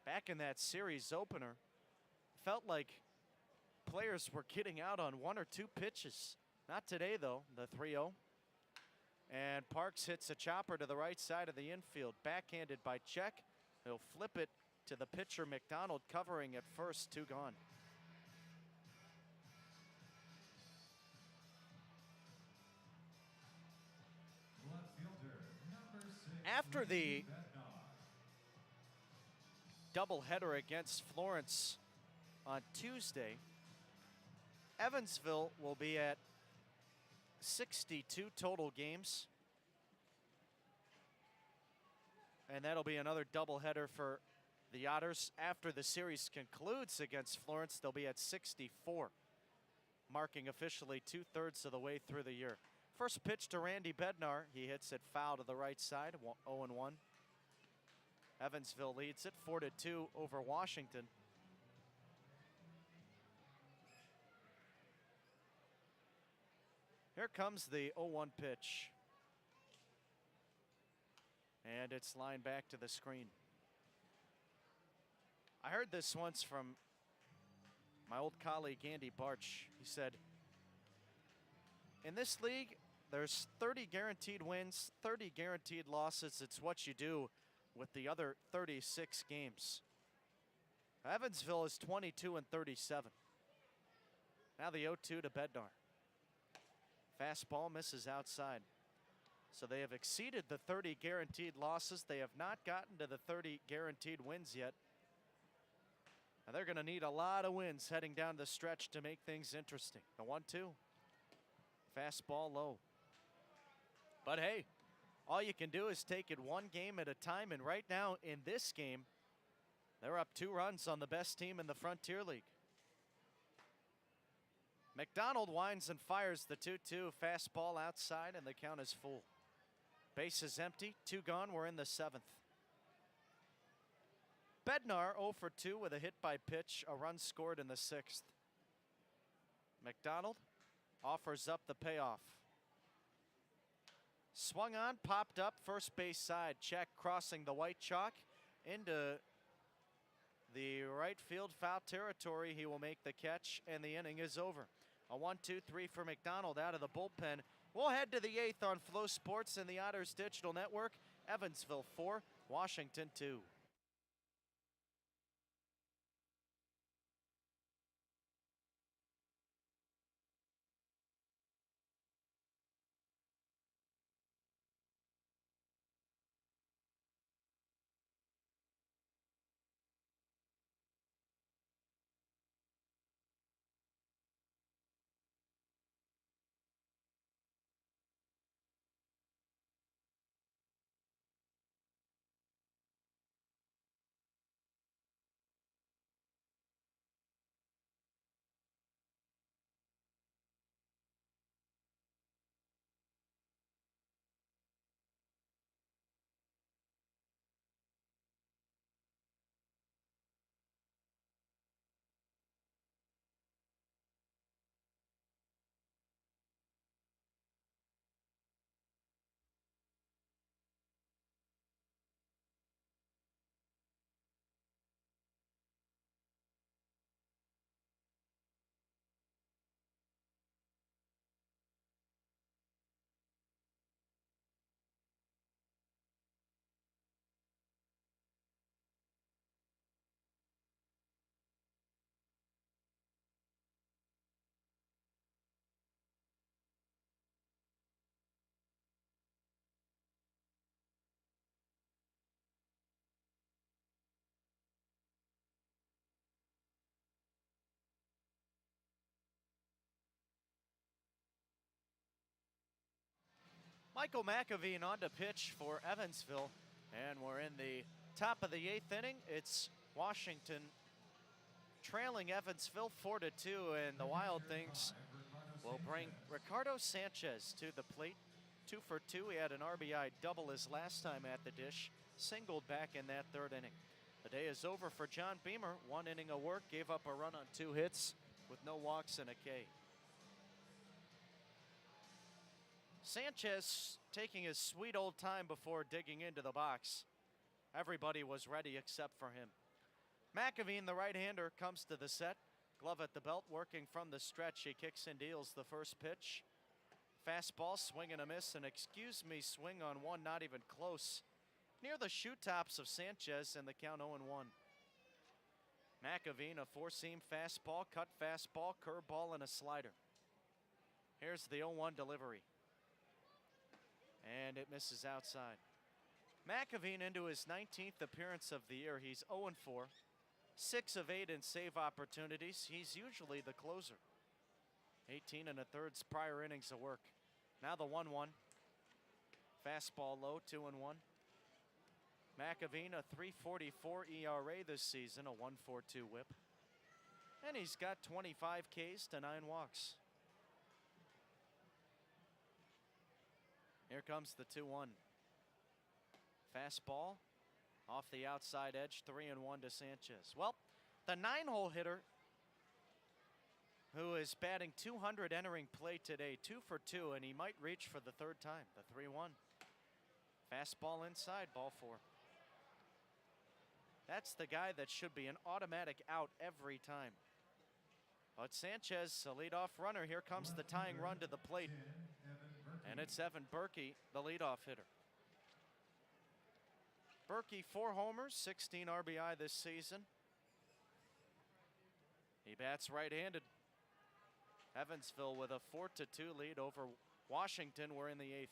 Back in that series opener, felt like players were getting out on 1 or 2 pitches. Not today, though, the 3-0. And Parks hits a chopper to the right side of the infield. Backhanded by Check. He'll flip it to the pitcher McDonald, covering at first. 2 gone. Left fielder, number 6, After the Bednar. doubleheader against Florence on Tuesday, Evansville will be at 62 total games. And that'll be another doubleheader for the Otters. After the series concludes against Florence, they'll be at 64, marking officially 2/3 of the way through the year. First pitch to Randy Bednar. He hits it foul to the right side, 0-1. Evansville leads it 4-2 over Washington. Here comes the 0-1 pitch. And it's lined back to the screen. I heard this once from my old colleague Andy Barch. He said, in this league, there's 30 guaranteed wins, 30 guaranteed losses. It's what you do with the other 36 games. Evansville is 22-37. Now the 0-2 to Bednar. Fastball misses outside. So they have exceeded the 30 guaranteed losses. They have not gotten to the 30 guaranteed wins yet. And they're going to need a lot of wins heading down the stretch to make things interesting. The 1-2. Fastball low. But hey, all you can do is take it one game at a time. And right now in this game, They're up 2 runs on the best team in the Frontier League. McDonald winds and fires the 2-2 fastball outside, and the count is full. Base is empty, 2 gone, we're in the 7th. Bednar 0 for 2 with a hit by pitch, a run scored in the 6th. McDonald offers up the payoff. Swung on, popped up, first base side, check crossing the white chalk into the right field foul territory. He will make the catch, and the inning is over. A 1-2-3 for McDonald out of the bullpen. We'll head to the 8th on Flow Sports and the Otters Digital Network. Evansville 4, Washington 2. Michael McAveen on to pitch for Evansville, and we're in the top of the 8th inning. It's Washington trailing Evansville 4-2, and the Wild Things will bring Ricardo Sanchez to the plate. 2 for 2. He had an RBI double his last time at the dish, singled back in that 3rd inning. The day is over for John Beamer. 1 inning of work, gave up a run on 2 hits with no walks and a K. Sanchez taking his sweet old time before digging into the box. Everybody was ready except for him. McAveen, the right-hander, comes to the set. Glove at the belt, working from the stretch. He kicks and deals the first pitch. Fastball, swing and a miss, and excuse me, swing on one, not even close. Near the shoe tops of Sanchez, and the count 0-1. McAveen, a 4-seam fastball, cut fastball, curveball, and a slider. Here's the 0-1 delivery. And it misses outside. McAveen into his 19th appearance of the year. He's 0-4, 6 of 8 in save opportunities. He's usually the closer. 18 1/3 prior innings of work. Now the 1-1. Fastball low, 2-1. McAveen, a 3.44 ERA this season, a 1.42 whip. And he's got 25 Ks to 9 walks. Here comes the 2-1. Fastball off the outside edge, 3-1 to Sanchez. Well, the 9-hole hitter who is batting .200 entering play today, 2 for 2, and he might reach for the 3rd time, the 3-1. Fastball inside, ball 4. That's the guy that should be an automatic out every time. But Sanchez, a leadoff runner. Here comes the tying run to the plate. And it's Evan Berkey, the leadoff hitter. Berkey, 4 homers, 16 RBI this season. He bats right-handed. Evansville with a 4-2 lead over Washington. We're in the 8th.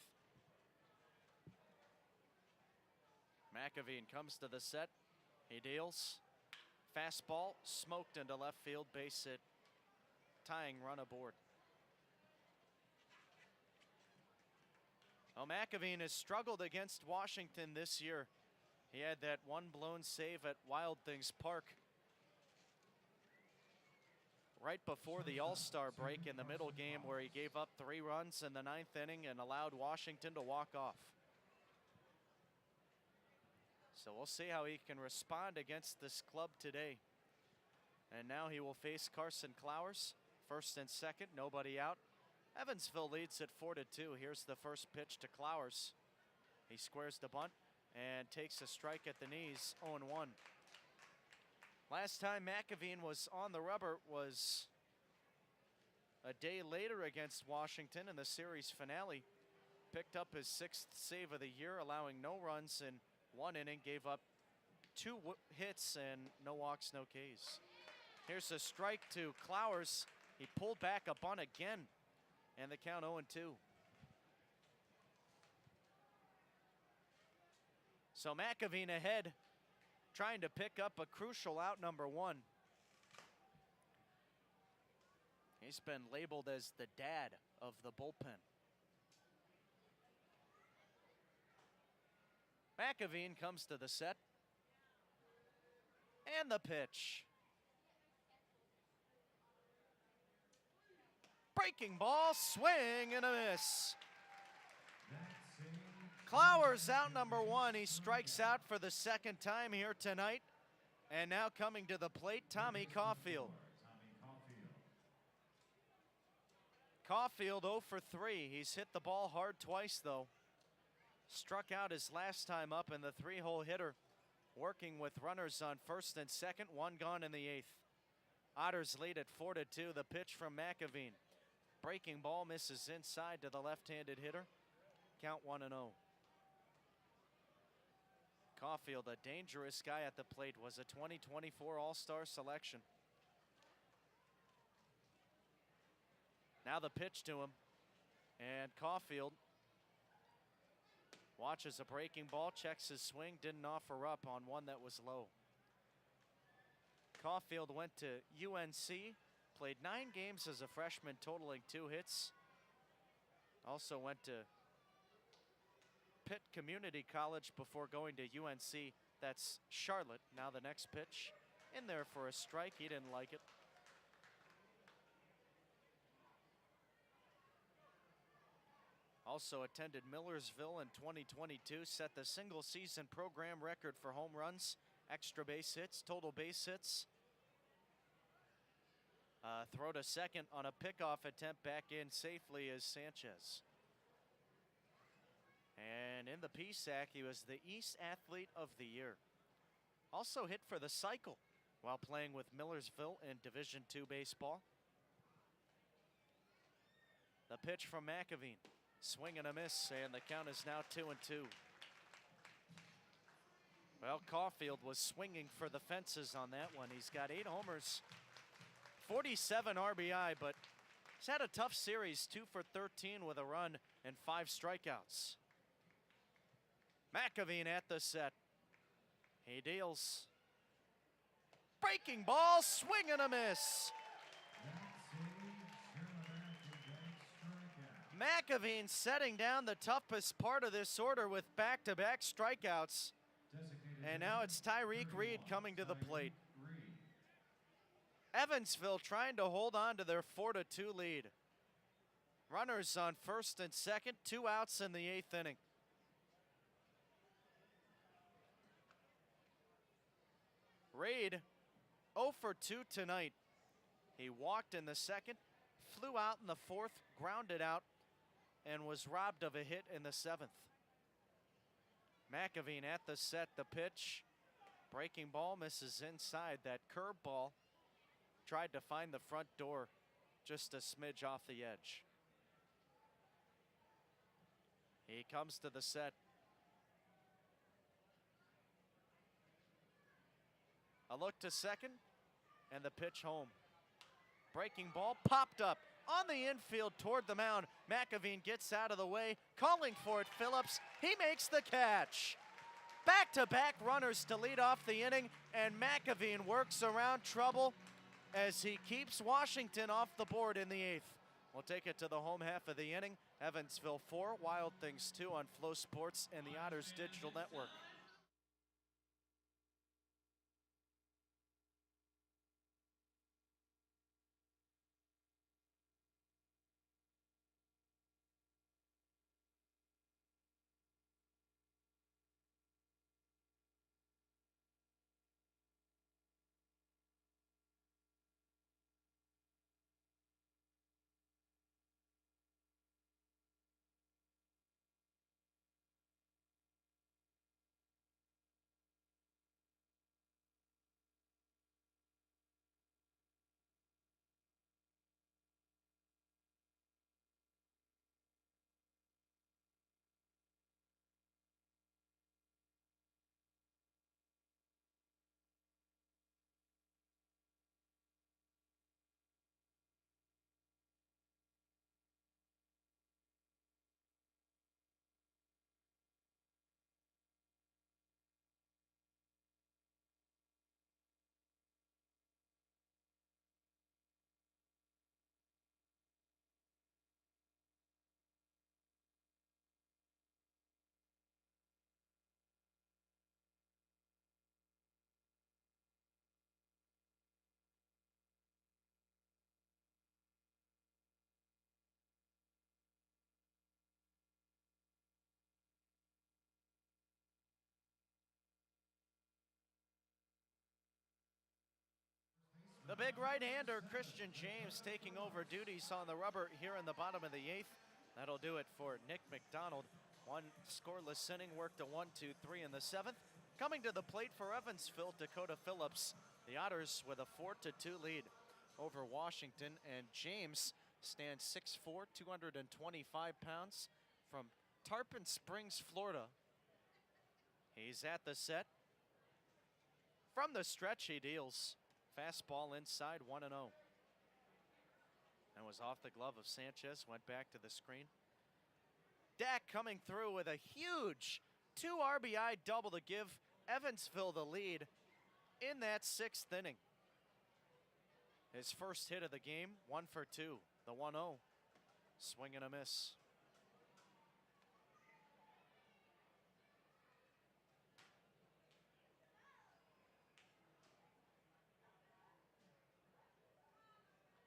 McAveen comes to the set. He deals. Fastball smoked into left field, base hit. Tying run aboard. Well, McAveen has struggled against Washington this year. He had that one blown save at Wild Things Park right before the All-Star break in the middle game, where he gave up 3 runs in the 9th inning and allowed Washington to walk off. So we'll see how he can respond against this club today. And now he will face Carson Clowers. First and second, nobody out. Evansville leads at 4-2. Here's the first pitch to Clowers. He squares the bunt and takes a strike at the knees, 0-1. Last time McAveen was on the rubber was a day later against Washington in the series finale. Picked up his 6th save of the year, allowing no runs in 1 inning, gave up 2 hits and no walks, no Ks. Here's a strike to Clowers. He pulled back a bunt again, and the count 0-2. So McAveen ahead, trying to pick up a crucial out, number 1. He's been labeled as the dad of the bullpen. McAveen comes to the set. And the pitch. Breaking ball, swing and a miss. Clowers out, number 1. He strikes out for the 2nd time here tonight. And now coming to the plate, Tommy Caulfield. Caulfield 0 for 3. He's hit the ball hard twice, though. Struck out his last time up, in the 3-hole hitter, working with runners on first and second, 1 gone in the 8th. Otters lead at 4-2. The pitch from McAveen. Breaking ball misses inside to the left-handed hitter. Count 1-0. Caulfield, a dangerous guy at the plate, was a 2024 All-Star selection. Now the pitch to him, and Caulfield watches a breaking ball, checks his swing, didn't offer up on one that was low. Caulfield went to UNC, played 9 games as a freshman, totaling 2 hits. Also went to Pitt Community College before going to UNC. That's Charlotte. Now the next pitch, in there for a strike. He didn't like it. Also attended Millersville in 2022, set the single season program record for home runs, extra base hits, total base hits. Throw to second on a pickoff attempt back in safely as Sanchez. And in the PSAC, he was the East Athlete of the Year. Also hit for the cycle while playing with Millersville in Division II baseball. The pitch from McAveen. Swing and a miss, and the count is now 2-2. Well, Caulfield was swinging for the fences on that one. He's got 8 homers, 47 RBI, but he's had a tough series, 2 for 13 with a run and 5 strikeouts. McAveen at the set. He deals. Breaking ball, swing and a miss. McAveen setting down the toughest part of this order with back-to-back strikeouts. And now it's Tyreek Reed coming to the plate. Evansville trying to hold on to their 4-2 lead. Runners on first and second, 2 outs in the 8th inning. Reed 0 for 2 tonight. He walked in the 2nd, flew out in the 4th, grounded out, and was robbed of a hit in the 7th. McAveen at the set, the pitch. Breaking ball misses inside. That curve ball tried to find the front door, just a smidge off the edge. He comes to the set. A look to second, and the pitch home. Breaking ball popped up on the infield toward the mound. McAveen gets out of the way, calling for it, Phillips. He makes the catch. Back-to-back runners to lead off the inning, and McAveen works around trouble as he keeps Washington off the board in the 8th. We'll take it to the home half of the inning. Evansville 4, Wild Things 2 on Flow Sports and the Otters Digital Network. big right-hander, Christian James, taking over duties on the rubber here in the bottom of the 8th. That'll do it for Nick McDonald. One scoreless inning, worked a 1-2-3 in the 7th. Coming to the plate for Evansville, Dakota Phillips. The Otters with a 4-2 lead over Washington, and James stands 6'4", 225 pounds from Tarpon Springs, Florida. He's at the set. From the stretch, he deals. Fastball inside, 1-0. That was off the glove of Sanchez, went back to the screen. Dak coming through with a huge 2 RBI double to give Evansville the lead in that 6th inning. His first hit of the game, 1 for 2, the 1-0. Swing and a miss.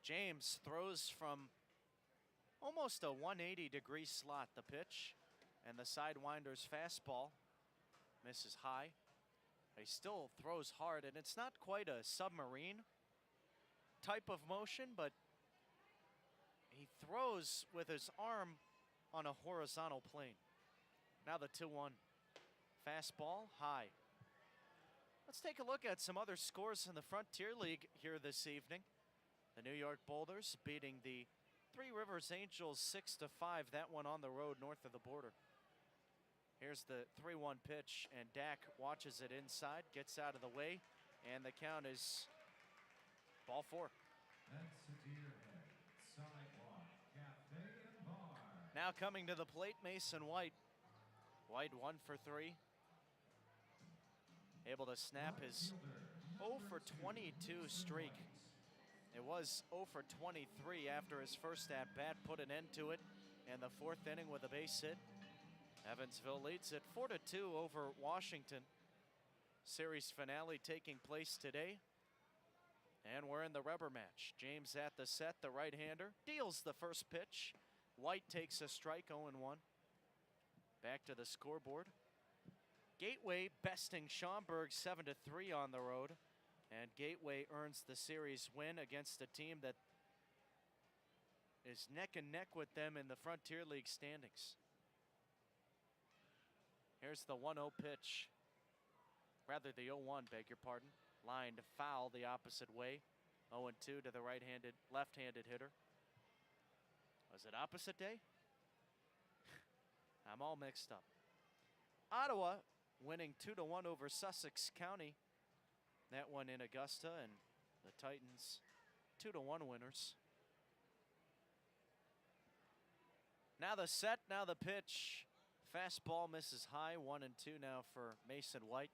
James throws from almost a 180-degree slot, the pitch, and the sidewinder's fastball misses high. He still throws hard, and it's not quite a submarine type of motion, but he throws with his arm on a horizontal plane. Now the 2-1. Fastball high. Let's take a look at some other scores in the Frontier League here this evening. The New York Boulders beating the Three Rivers Angels 6-5. That one on the road north of the border. Here's the 3-1 pitch, and Dak watches it inside, gets out of the way, and the count is ball 4. Now coming to the plate, Mason White. White 1 for 3. Able to snap his 0 for 22 streak. It was 0 for 23 after his first at-bat, put an end to it in the 4th inning with a base hit. Evansville leads it 4-2 over Washington. Series finale taking place today. And we're in the rubber match. James at the set, the right-hander, deals the first pitch. White takes a strike, 0-1. Back to the scoreboard. Gateway besting Schaumburg 7-3 on the road. And Gateway earns the series win against a team that is neck and neck with them in the Frontier League standings. Here's the 1-0 pitch. Rather, the 0-1, beg your pardon. Lined foul the opposite way. 0-2 to the left-handed hitter. Was it opposite day? I'm all mixed up. Ottawa winning 2-1 over Sussex County. That one in Augusta, and the Titans 2-1 winners. Now the set, now the pitch. Fastball misses high, 1-2 now for Mason White.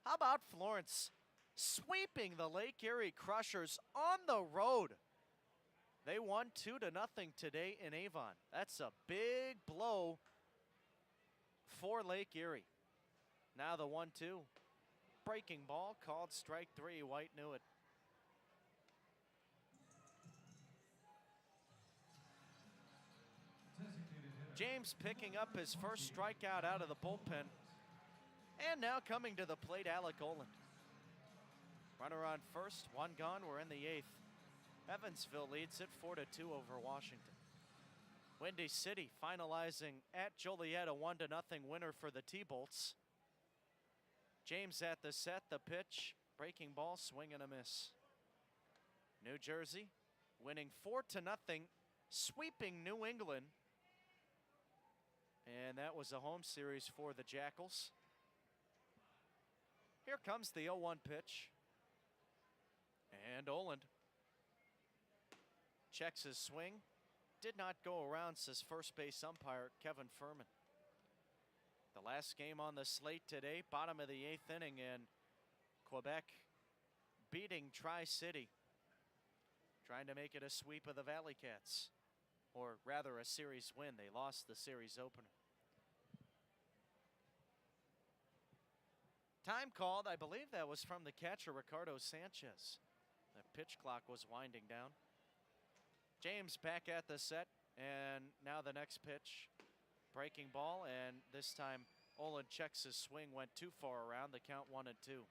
How about Florence sweeping the Lake Erie Crushers on the road? They won 2-0 today in Avon. That's a big blow for Lake Erie. Now the 1-2. Breaking ball called strike 3. White knew it. James picking up his first strikeout out of the bullpen. And now coming to the plate, Alec Oland. Runner on first, 1 gone. We're in the 8th. Evansville leads it 4-2 over Washington. Windy City finalizing at Joliet, a 1-0 winner for the T-Bolts. James at the set, the pitch, breaking ball, swing and a miss. New Jersey winning 4-0, sweeping New England. And that was a home series for the Jackals. Here comes the 0-1 pitch. And Oland checks his swing. Did not go around, says first base umpire Kevin Furman. The last game on the slate today, bottom of the 8th inning, and Quebec beating Tri-City, trying to make it a sweep of the Valley Cats, or rather a series win. They lost the series opener. Time called, I believe that was from the catcher Ricardo Sanchez. The pitch clock was winding down. James back at the set, and now the next pitch. Breaking ball, and this time Oland checks his swing, went too far around, the count 1-2.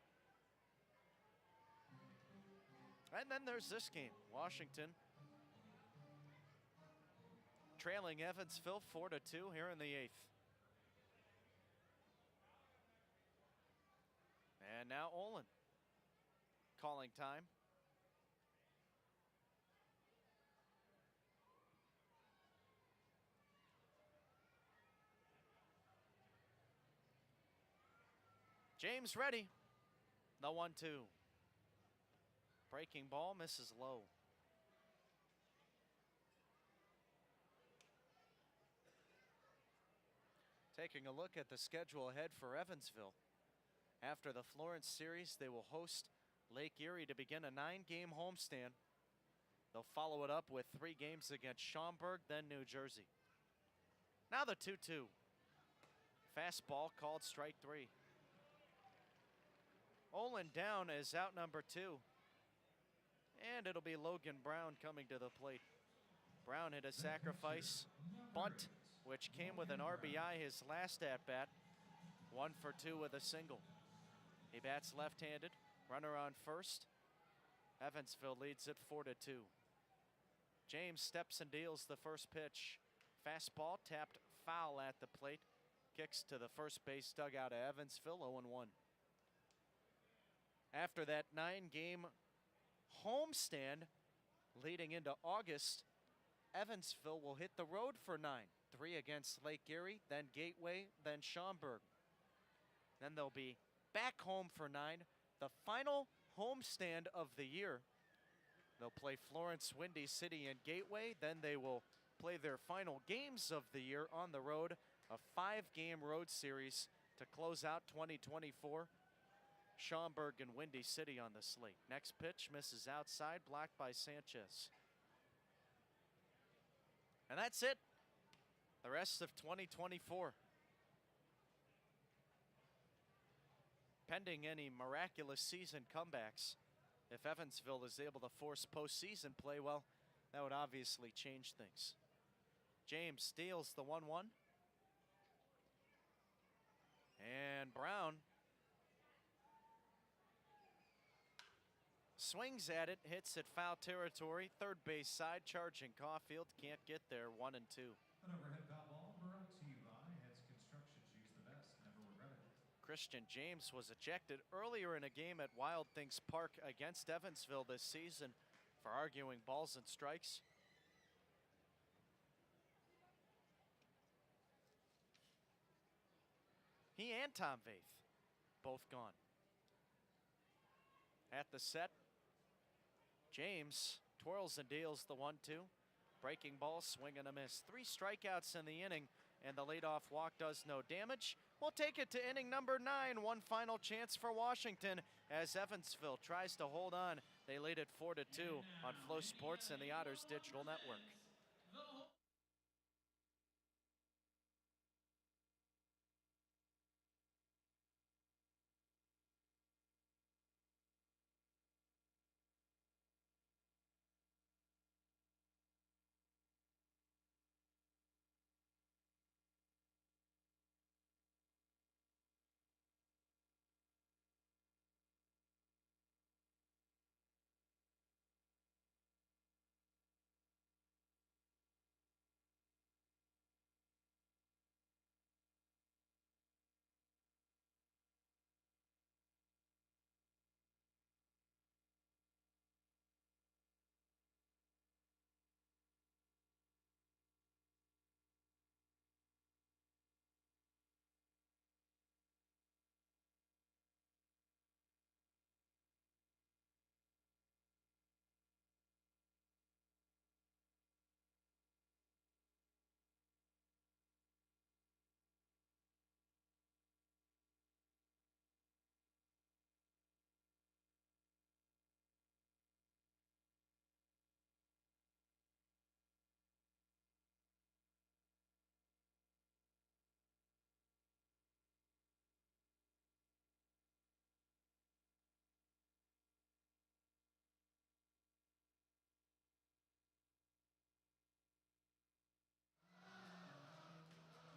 And then there's this game. Washington trailing Evansville 4-2 here in the 8th. And now Olin calling time. James ready. The 1-2. Breaking ball misses low. Taking a look at the schedule ahead for Evansville. After the Florence series, they will host Lake Erie to begin a 9-game homestand. They'll follow it up with 3 games against Schaumburg, then New Jersey. Now the 2-2. Fastball called strike 3. Olin down as out number 2. And it'll be Logan Brown coming to the plate. Brown hit a sacrifice bunt, which came with an RBI his last at-bat. 1 for 2 with a single. He bats left-handed, runner on first. Evansville leads it 4-2. James steps and deals the first pitch. Fastball tapped foul at the plate. Kicks to the first base dugout of Evansville, 0-1. After that 9-game homestand leading into August, Evansville will hit the road for 9. 3 against Lake Erie, then Gateway, then Schaumburg. Then they'll be back home for 9, the final homestand of the year. They'll play Florence, Windy City, and Gateway. Then they will play their final games of the year on the road, a 5-game road series to close out 2024. Schaumburg and Windy City on the slate. Next pitch misses outside, blocked by Sanchez. And that's it. The rest of 2024. Pending any miraculous season comebacks, if Evansville is able to force postseason play, well, that would obviously change things. James steals the 1-1. And Brown swings at it, hits it foul territory, third base side, charging Caulfield, can't get there, 1-2. An overhead foul ball brought to you by Heads Construction. Choose the best, never regret it. Christian James was ejected earlier in a game at Wild Things Park against Evansville this season for arguing balls and strikes. He and Tom Vaith, both gone. At the set, James twirls and deals the 1-2. Breaking ball, swing and a miss. 3 strikeouts in the inning, and the leadoff walk does no damage. We'll take it to inning number 9. One final chance for Washington as Evansville tries to hold on. They lead it 4-2 on Flow Sports and the Otters Digital Network.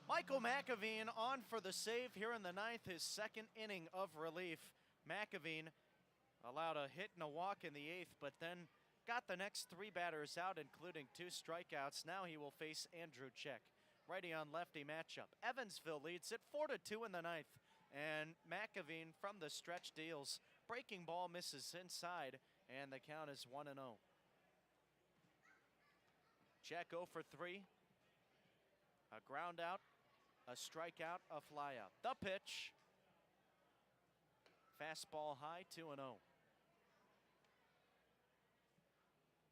Michael McAveen on for the save here in the 9th, his 2nd inning of relief. McAveen, allowed a hit and a walk in the 8th, but then got the next 3 batters out, including 2 strikeouts. Now he will face Andrew Check. Righty on lefty matchup. Evansville leads it 4-2 in the 9th. And McAveen from the stretch deals. Breaking ball misses inside, and the count is 1-0. Check 0 for 3. A ground out, a strikeout, a fly out. The pitch. Fastball high, 2-0.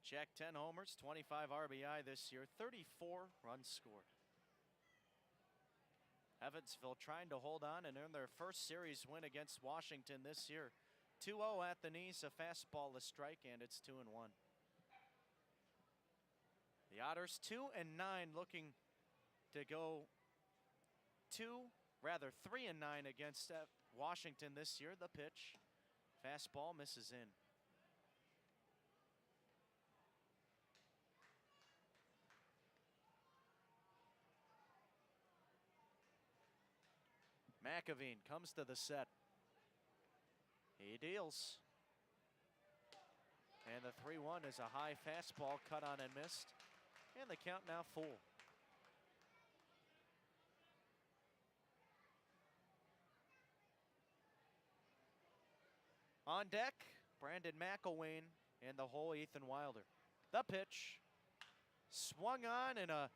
Check 10 homers, 25 RBI this year, 34 runs scored. Evansville trying to hold on and earn their first series win against Washington this year. 2-0 at the knees, a fastball, a strike, and it's 2-1. The Otters 2-9, looking to go 3-9 against Washington this year. The pitch, fastball misses in. McAveen comes to the set. He deals. And the 3-1 is a high fastball cut on and missed. And the count now full. On deck, Brandon McElwain and the whole Ethan Wilder. The pitch. Swung on and a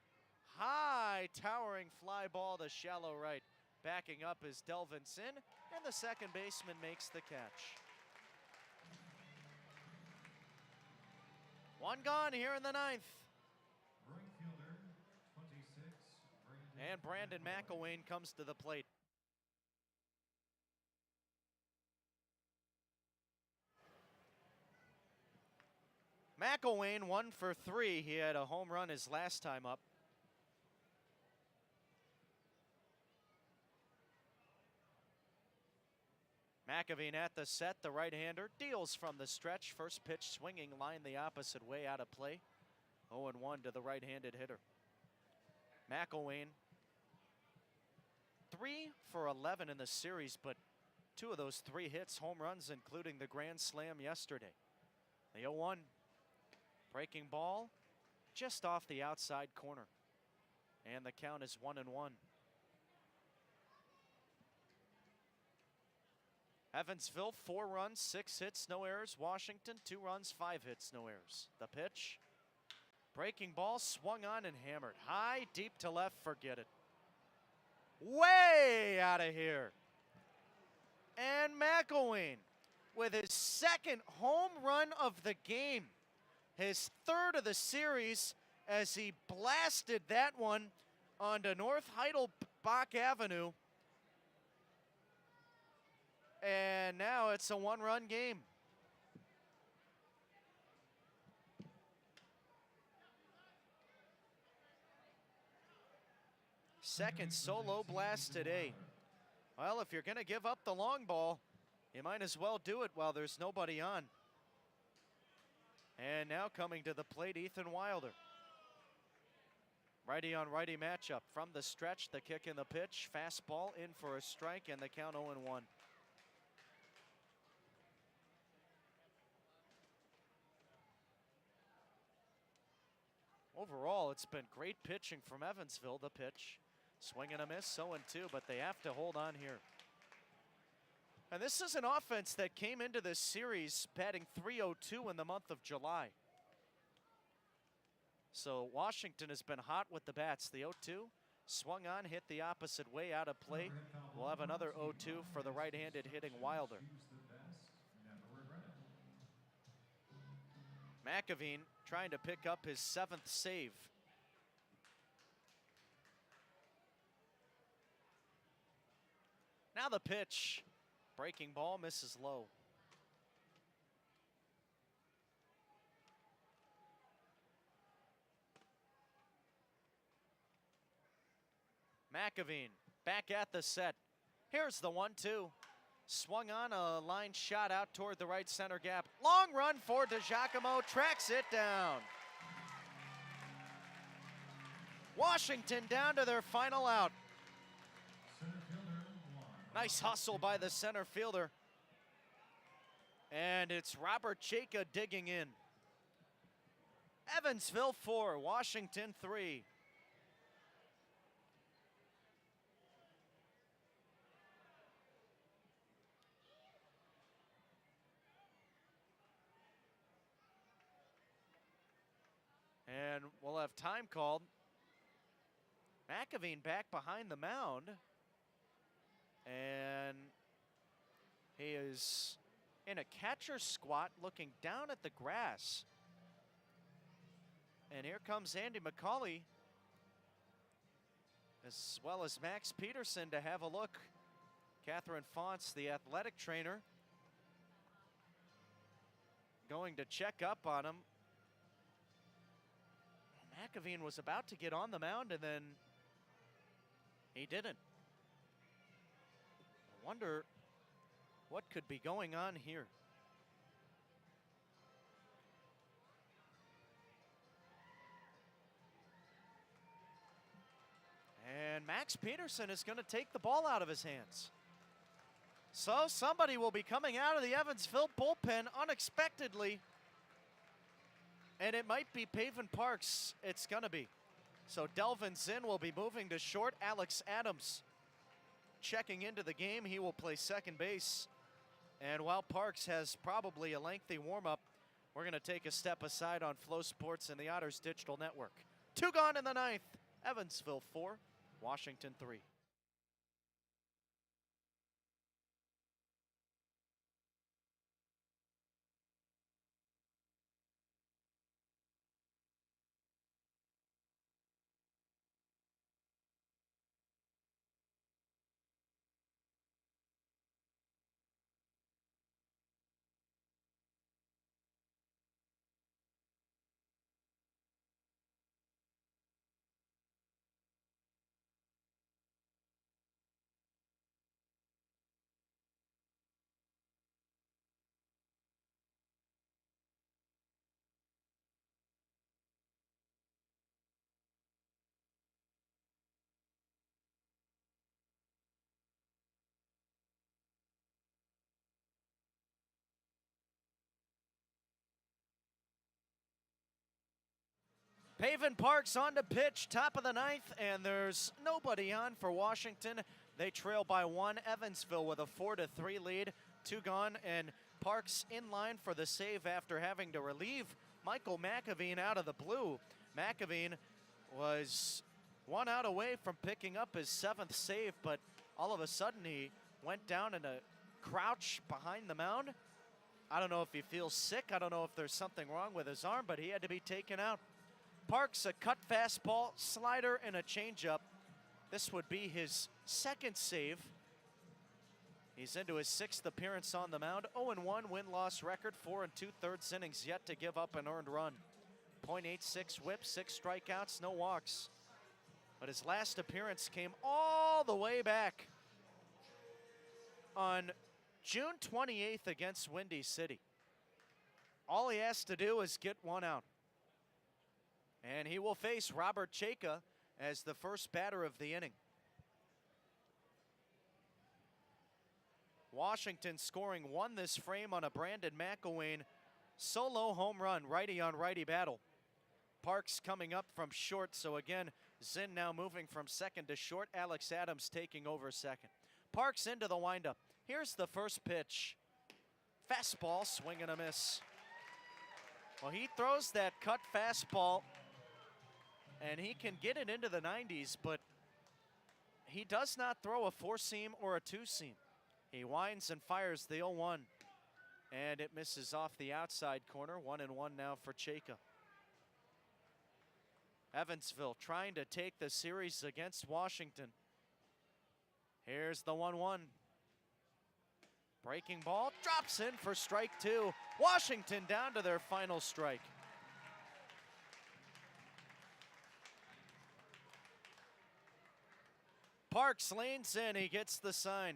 high towering fly ball to shallow right. Backing up is Delvinson, and the second baseman makes the catch. 1 gone here in the 9th. Right fielder, 26, And Brandon McElwain comes to the plate. McElwain 1 for 3. He had a home run his last time up. McAveen at the set, the right-hander deals from the stretch. First pitch swinging line the opposite way, out of play. 0-1 to the right-handed hitter. McElwain 3 for 11 in the series, but 2 of those 3 hits, home runs, including the grand slam yesterday. The 0-1, breaking ball just off the outside corner. And the count is 1-1. Evansville, 4 runs, 6 hits, no errors. Washington, 2 runs, 5 hits, no errors. The pitch. Breaking ball swung on and hammered. High, deep to left, forget it. Way out of here. And McElwain with his 2nd home run of the game. His 3rd of the series as he blasted that one onto North Heidelbach Avenue. And now it's a 1-run game. Second solo blast today. Well, if you're going to give up the long ball, you might as well do it while there's nobody on. And now coming to the plate, Ethan Wilder. Righty on righty matchup. From the stretch, the kick and the pitch. Fastball in for a strike, and the count 0-1. Overall, it's been great pitching from Evansville. The pitch, swing and a miss, 0-2, but they have to hold on here. And this is an offense that came into this series batting .302 in the month of July. So Washington has been hot with the bats. The 0-2 swung on, hit the opposite way, out of play. We'll have another 0-2 for the right-handed hitting Wilder. McAveen trying to pick up his 7th save. Now the pitch. Breaking ball misses low. McAveen back at the set. Here's the 1-2. Swung on, a line shot out toward the right center gap. Long run for DiGiacomo, tracks it down. Washington down to their final out. Nice hustle by the center fielder. And it's Robert Chayka digging in. Evansville 4, Washington 3. And we'll have time called. McAveen back behind the mound. And he is in a catcher's squat looking down at the grass. And here comes Andy McCauley, as well as Max Peterson, to have a look. Catherine Fonts, the athletic trainer, going to check up on him. McAveen was about to get on the mound, and then he didn't. I wonder what could be going on here. And Max Peterson is going to take the ball out of his hands. So somebody will be coming out of the Evansville bullpen unexpectedly. And it might be Paven Parks. It's going to be. So Delvin Zinn will be moving to short. Alex Adams checking into the game. He will play second base. And while Parks has probably a lengthy warm-up, we're going to take a step aside on Flow Sports and the Otters Digital Network. 2 gone in the ninth. Evansville 4, Washington 3. Paven Parks on to pitch, top of the ninth, and there's nobody on for Washington. They trail by 1. Evansville with a 4-3 lead. 2 gone, and Parks in line for the save after having to relieve Michael McAveen out of the blue. McAveen was 1 out away from picking up his 7th save, but all of a sudden he went down in a crouch behind the mound. I don't know if he feels sick. I don't know if there's something wrong with his arm, but he had to be taken out. Parks, a cut fastball, slider, and a changeup. This would be his 2nd save. He's into his 6th appearance on the mound. 0-1 win-loss record, 4 2/3 innings yet to give up an earned run. .86 whip, 6 strikeouts, no walks. But his last appearance came all the way back on June 28th against Windy City. All he has to do is get 1 out. And he will face Robert Chayka as the first batter of the inning. Washington scoring 1 this frame on a Brandon McElwain solo home run, righty on righty battle. Parks coming up from short, so again, Zinn now moving from second to short. Alex Adams taking over second. Parks into the windup. Here's the first pitch. Fastball, swing and a miss. Well, he throws that cut fastball, and he can get it into the 90s, but he does not throw a 4-seam or a 2-seam. He winds and fires the 0-1, and it misses off the outside corner. 1-1 now for Chayka. Evansville trying to take the series against Washington. Here's the 1-1. Breaking ball, drops in for strike 2. Washington down to their final strike. Parks leans in, he gets the sign.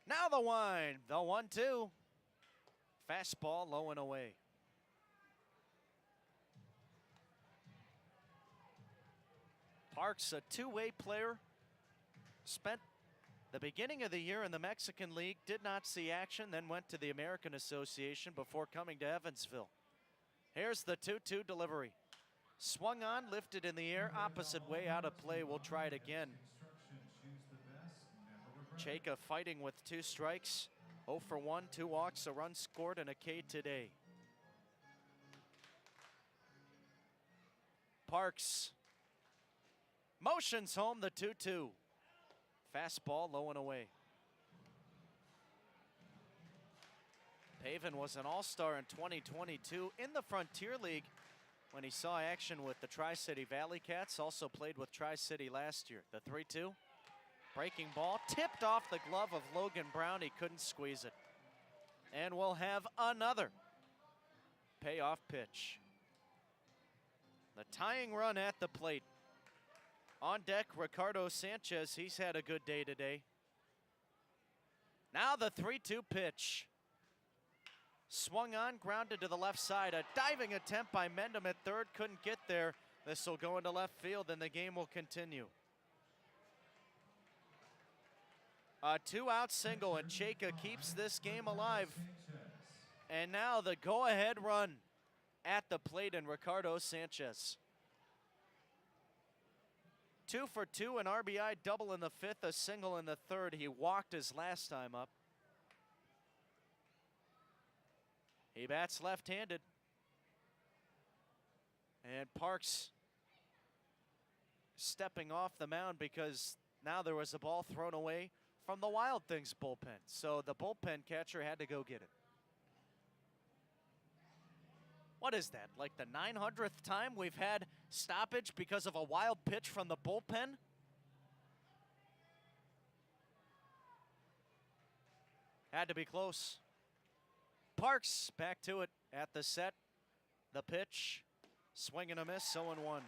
Now the wind, the 1-2. Fastball low and away. Parks, a two-way player, spent The beginning of the year in the Mexican League did not see action, then went to the American Association before coming to Evansville. Here's the 2-2 delivery. Swung on, lifted in the air, opposite way, out of play. We'll try it again. Chayka fighting with 2 strikes. 0 for 1, 2 walks, a run scored, and a K today. Parks motions home the 2-2. Fastball low and away. Pavin was an all-star in 2022 in the Frontier League when he saw action with the Tri-City Valley Cats. Also played with Tri-City last year. The 3-2. Breaking ball tipped off the glove of Logan Brown. He couldn't squeeze it. And we'll have another payoff pitch. The tying run at the plate. On deck, Ricardo Sanchez. He's had a good day today. Now the 3-2 pitch. Swung on, grounded to the left side. A diving attempt by Mendham at third. Couldn't get there. This will go into left field, and the game will continue. A 2-out single, and Chayka keeps this game alive. And now the go-ahead run at the plate, and Ricardo Sanchez. 2 for 2, an RBI double in the 5th, a single in the 3rd. He walked his last time up. He bats left-handed. And Parks stepping off the mound because now there was a ball thrown away from the Wild Things bullpen. So the bullpen catcher had to go get it. What is that, like the 900th time we've had stoppage because of a wild pitch from the bullpen? Had to be close. Parks back to it at the set. The pitch, swing and a miss, 0-1.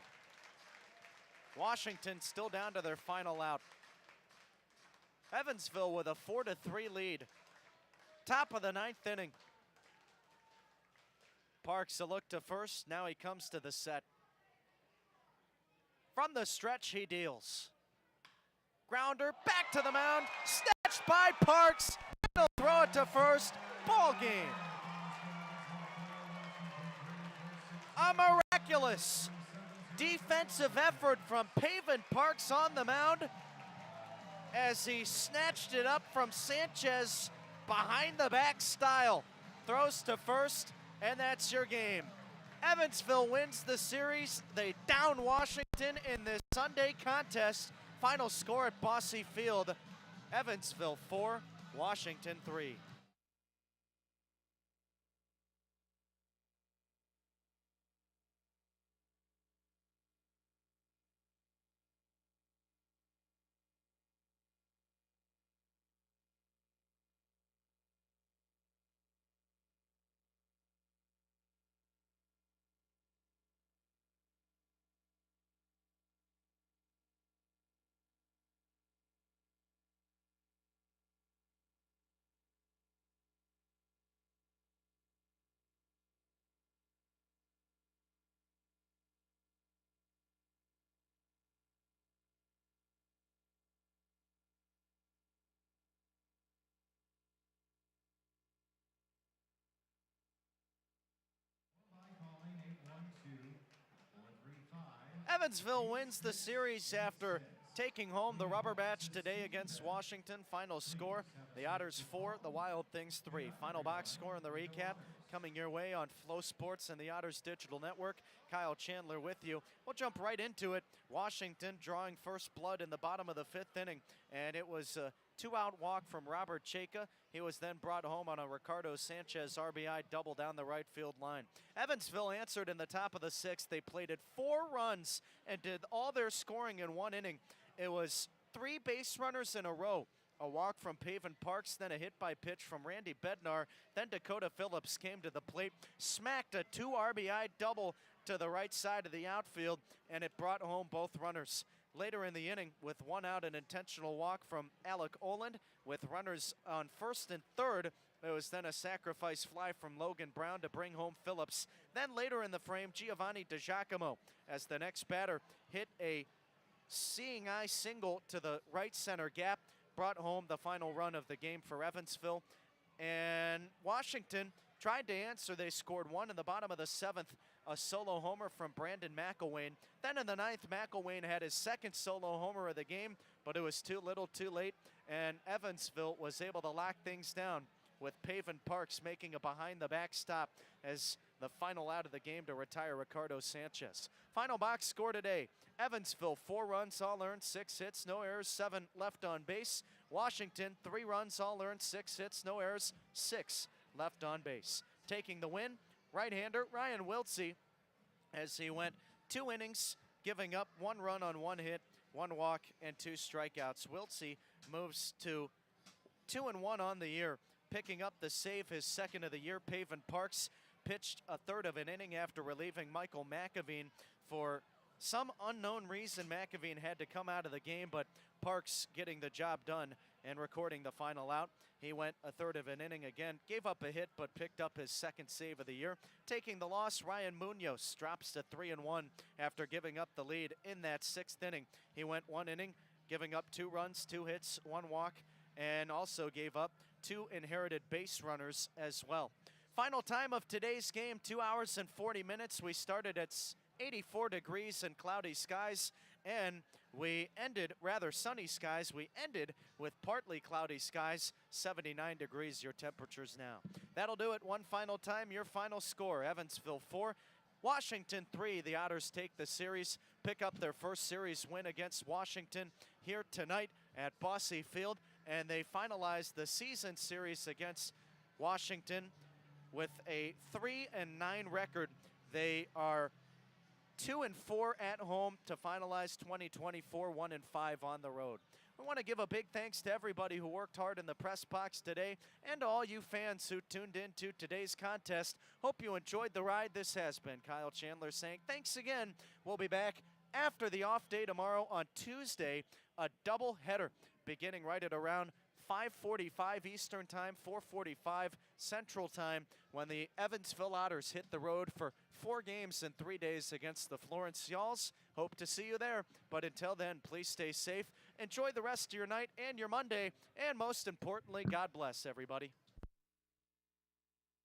Washington still down to their final out. Evansville with a 4-3 lead. Top of the 9th inning. Parks a look to first, now he comes to the set. From the stretch he deals. Grounder back to the mound, snatched by Parks. He'll throw it to first, ball game. A miraculous defensive effort from Pavin Parks on the mound as he snatched it up from Sanchez behind the back style. Throws to first, and that's your game. Evansville wins the series. They down Washington in this Sunday contest. Final score at Bosse Field, Evansville 4, Washington 3. Evansville wins the series after taking home the rubber match today against Washington. Final score, the Otters 4, the Wild Things 3. Final box score in the recap coming your way on Flow Sports and the Otters Digital Network. Kyle Chandler with you. We'll jump right into it. Washington drawing first blood in the bottom of the 5th inning, and it was a 2-out walk from Robert Chayka. He was then brought home on a Ricardo Sanchez RBI double down the right field line. Evansville answered in the top of the 6th. They plated 4 runs and did all their scoring in 1 inning. It was 3 base runners in a row. A walk from Pavin Parks, then a hit by pitch from Randy Bednar. Then Dakota Phillips came to the plate, smacked a 2 RBI double to the right side of the outfield, and it brought home both runners. Later in the inning, with 1 out, an intentional walk from Alec Oland, with runners on first and third. It was then a sacrifice fly from Logan Brown to bring home Phillips. Then later in the frame, Giovanni DiGiacomo, as the next batter, hit a seeing eye single to the right center gap. brought home the final run of the game for Evansville. And Washington tried to answer. They scored one in the bottom of the 7th, a solo homer from Brandon McElwain. Then in the 9th, McElwain had his second solo homer of the game, but it was too little too late, and Evansville was able to lock things down with Paven Parks making a behind-the-back stop as the final out of the game to retire Ricardo Sanchez. Final box score today, Evansville 4 runs all earned, 6 hits, no errors, 7 left on base. Washington 3 runs all earned, 6 hits, no errors, 6 left on base. Taking the win, right-hander Ryan Wiltsey, as he went 2 innings, giving up 1 run on 1 hit, 1 walk, and 2 strikeouts. Wiltsey moves to 2-1 on the year, picking up the save, his second of the year. Paven Parks pitched a third of an inning after relieving Michael McAveen. For some unknown reason, McAveen had to come out of the game, but Parks getting the job done and recording the final out. He went a third of an inning again, gave up a hit, but picked up his second save of the year. Taking the loss, Ryan Munoz drops to 3-1 after giving up the lead in that 6th inning. He went 1 inning, giving up 2 runs, 2 hits, 1 walk, and also gave up 2 inherited base runners as well. Final time of today's game, 2 hours and 40 minutes. We started at 84 degrees and cloudy skies, and we ended, rather sunny skies, we ended with partly cloudy skies, 79 degrees your temperatures now. That'll do it one final time. Your final score, Evansville 4, Washington 3. The Otters take the series, pick up their first series win against Washington here tonight at Bosse Field, and they finalize the season series against Washington with a 3-9 record. They are 2-4 at home to finalize 2024, 1-5 on the road. We want to give a big thanks to everybody who worked hard in the press box today and to all you fans who tuned in to today's contest. Hope you enjoyed the ride. This has been Kyle Chandler saying thanks again. We'll be back after the off day tomorrow on Tuesday, a double header beginning right at around 5:45 Eastern Time, 4:45 Central Time, when the Evansville Otters hit the road for 4 games in 3 days against the Florence Y'alls. Hope to see you there, but until then, please stay safe. Enjoy the rest of your night and your Monday, and most importantly, God bless everybody.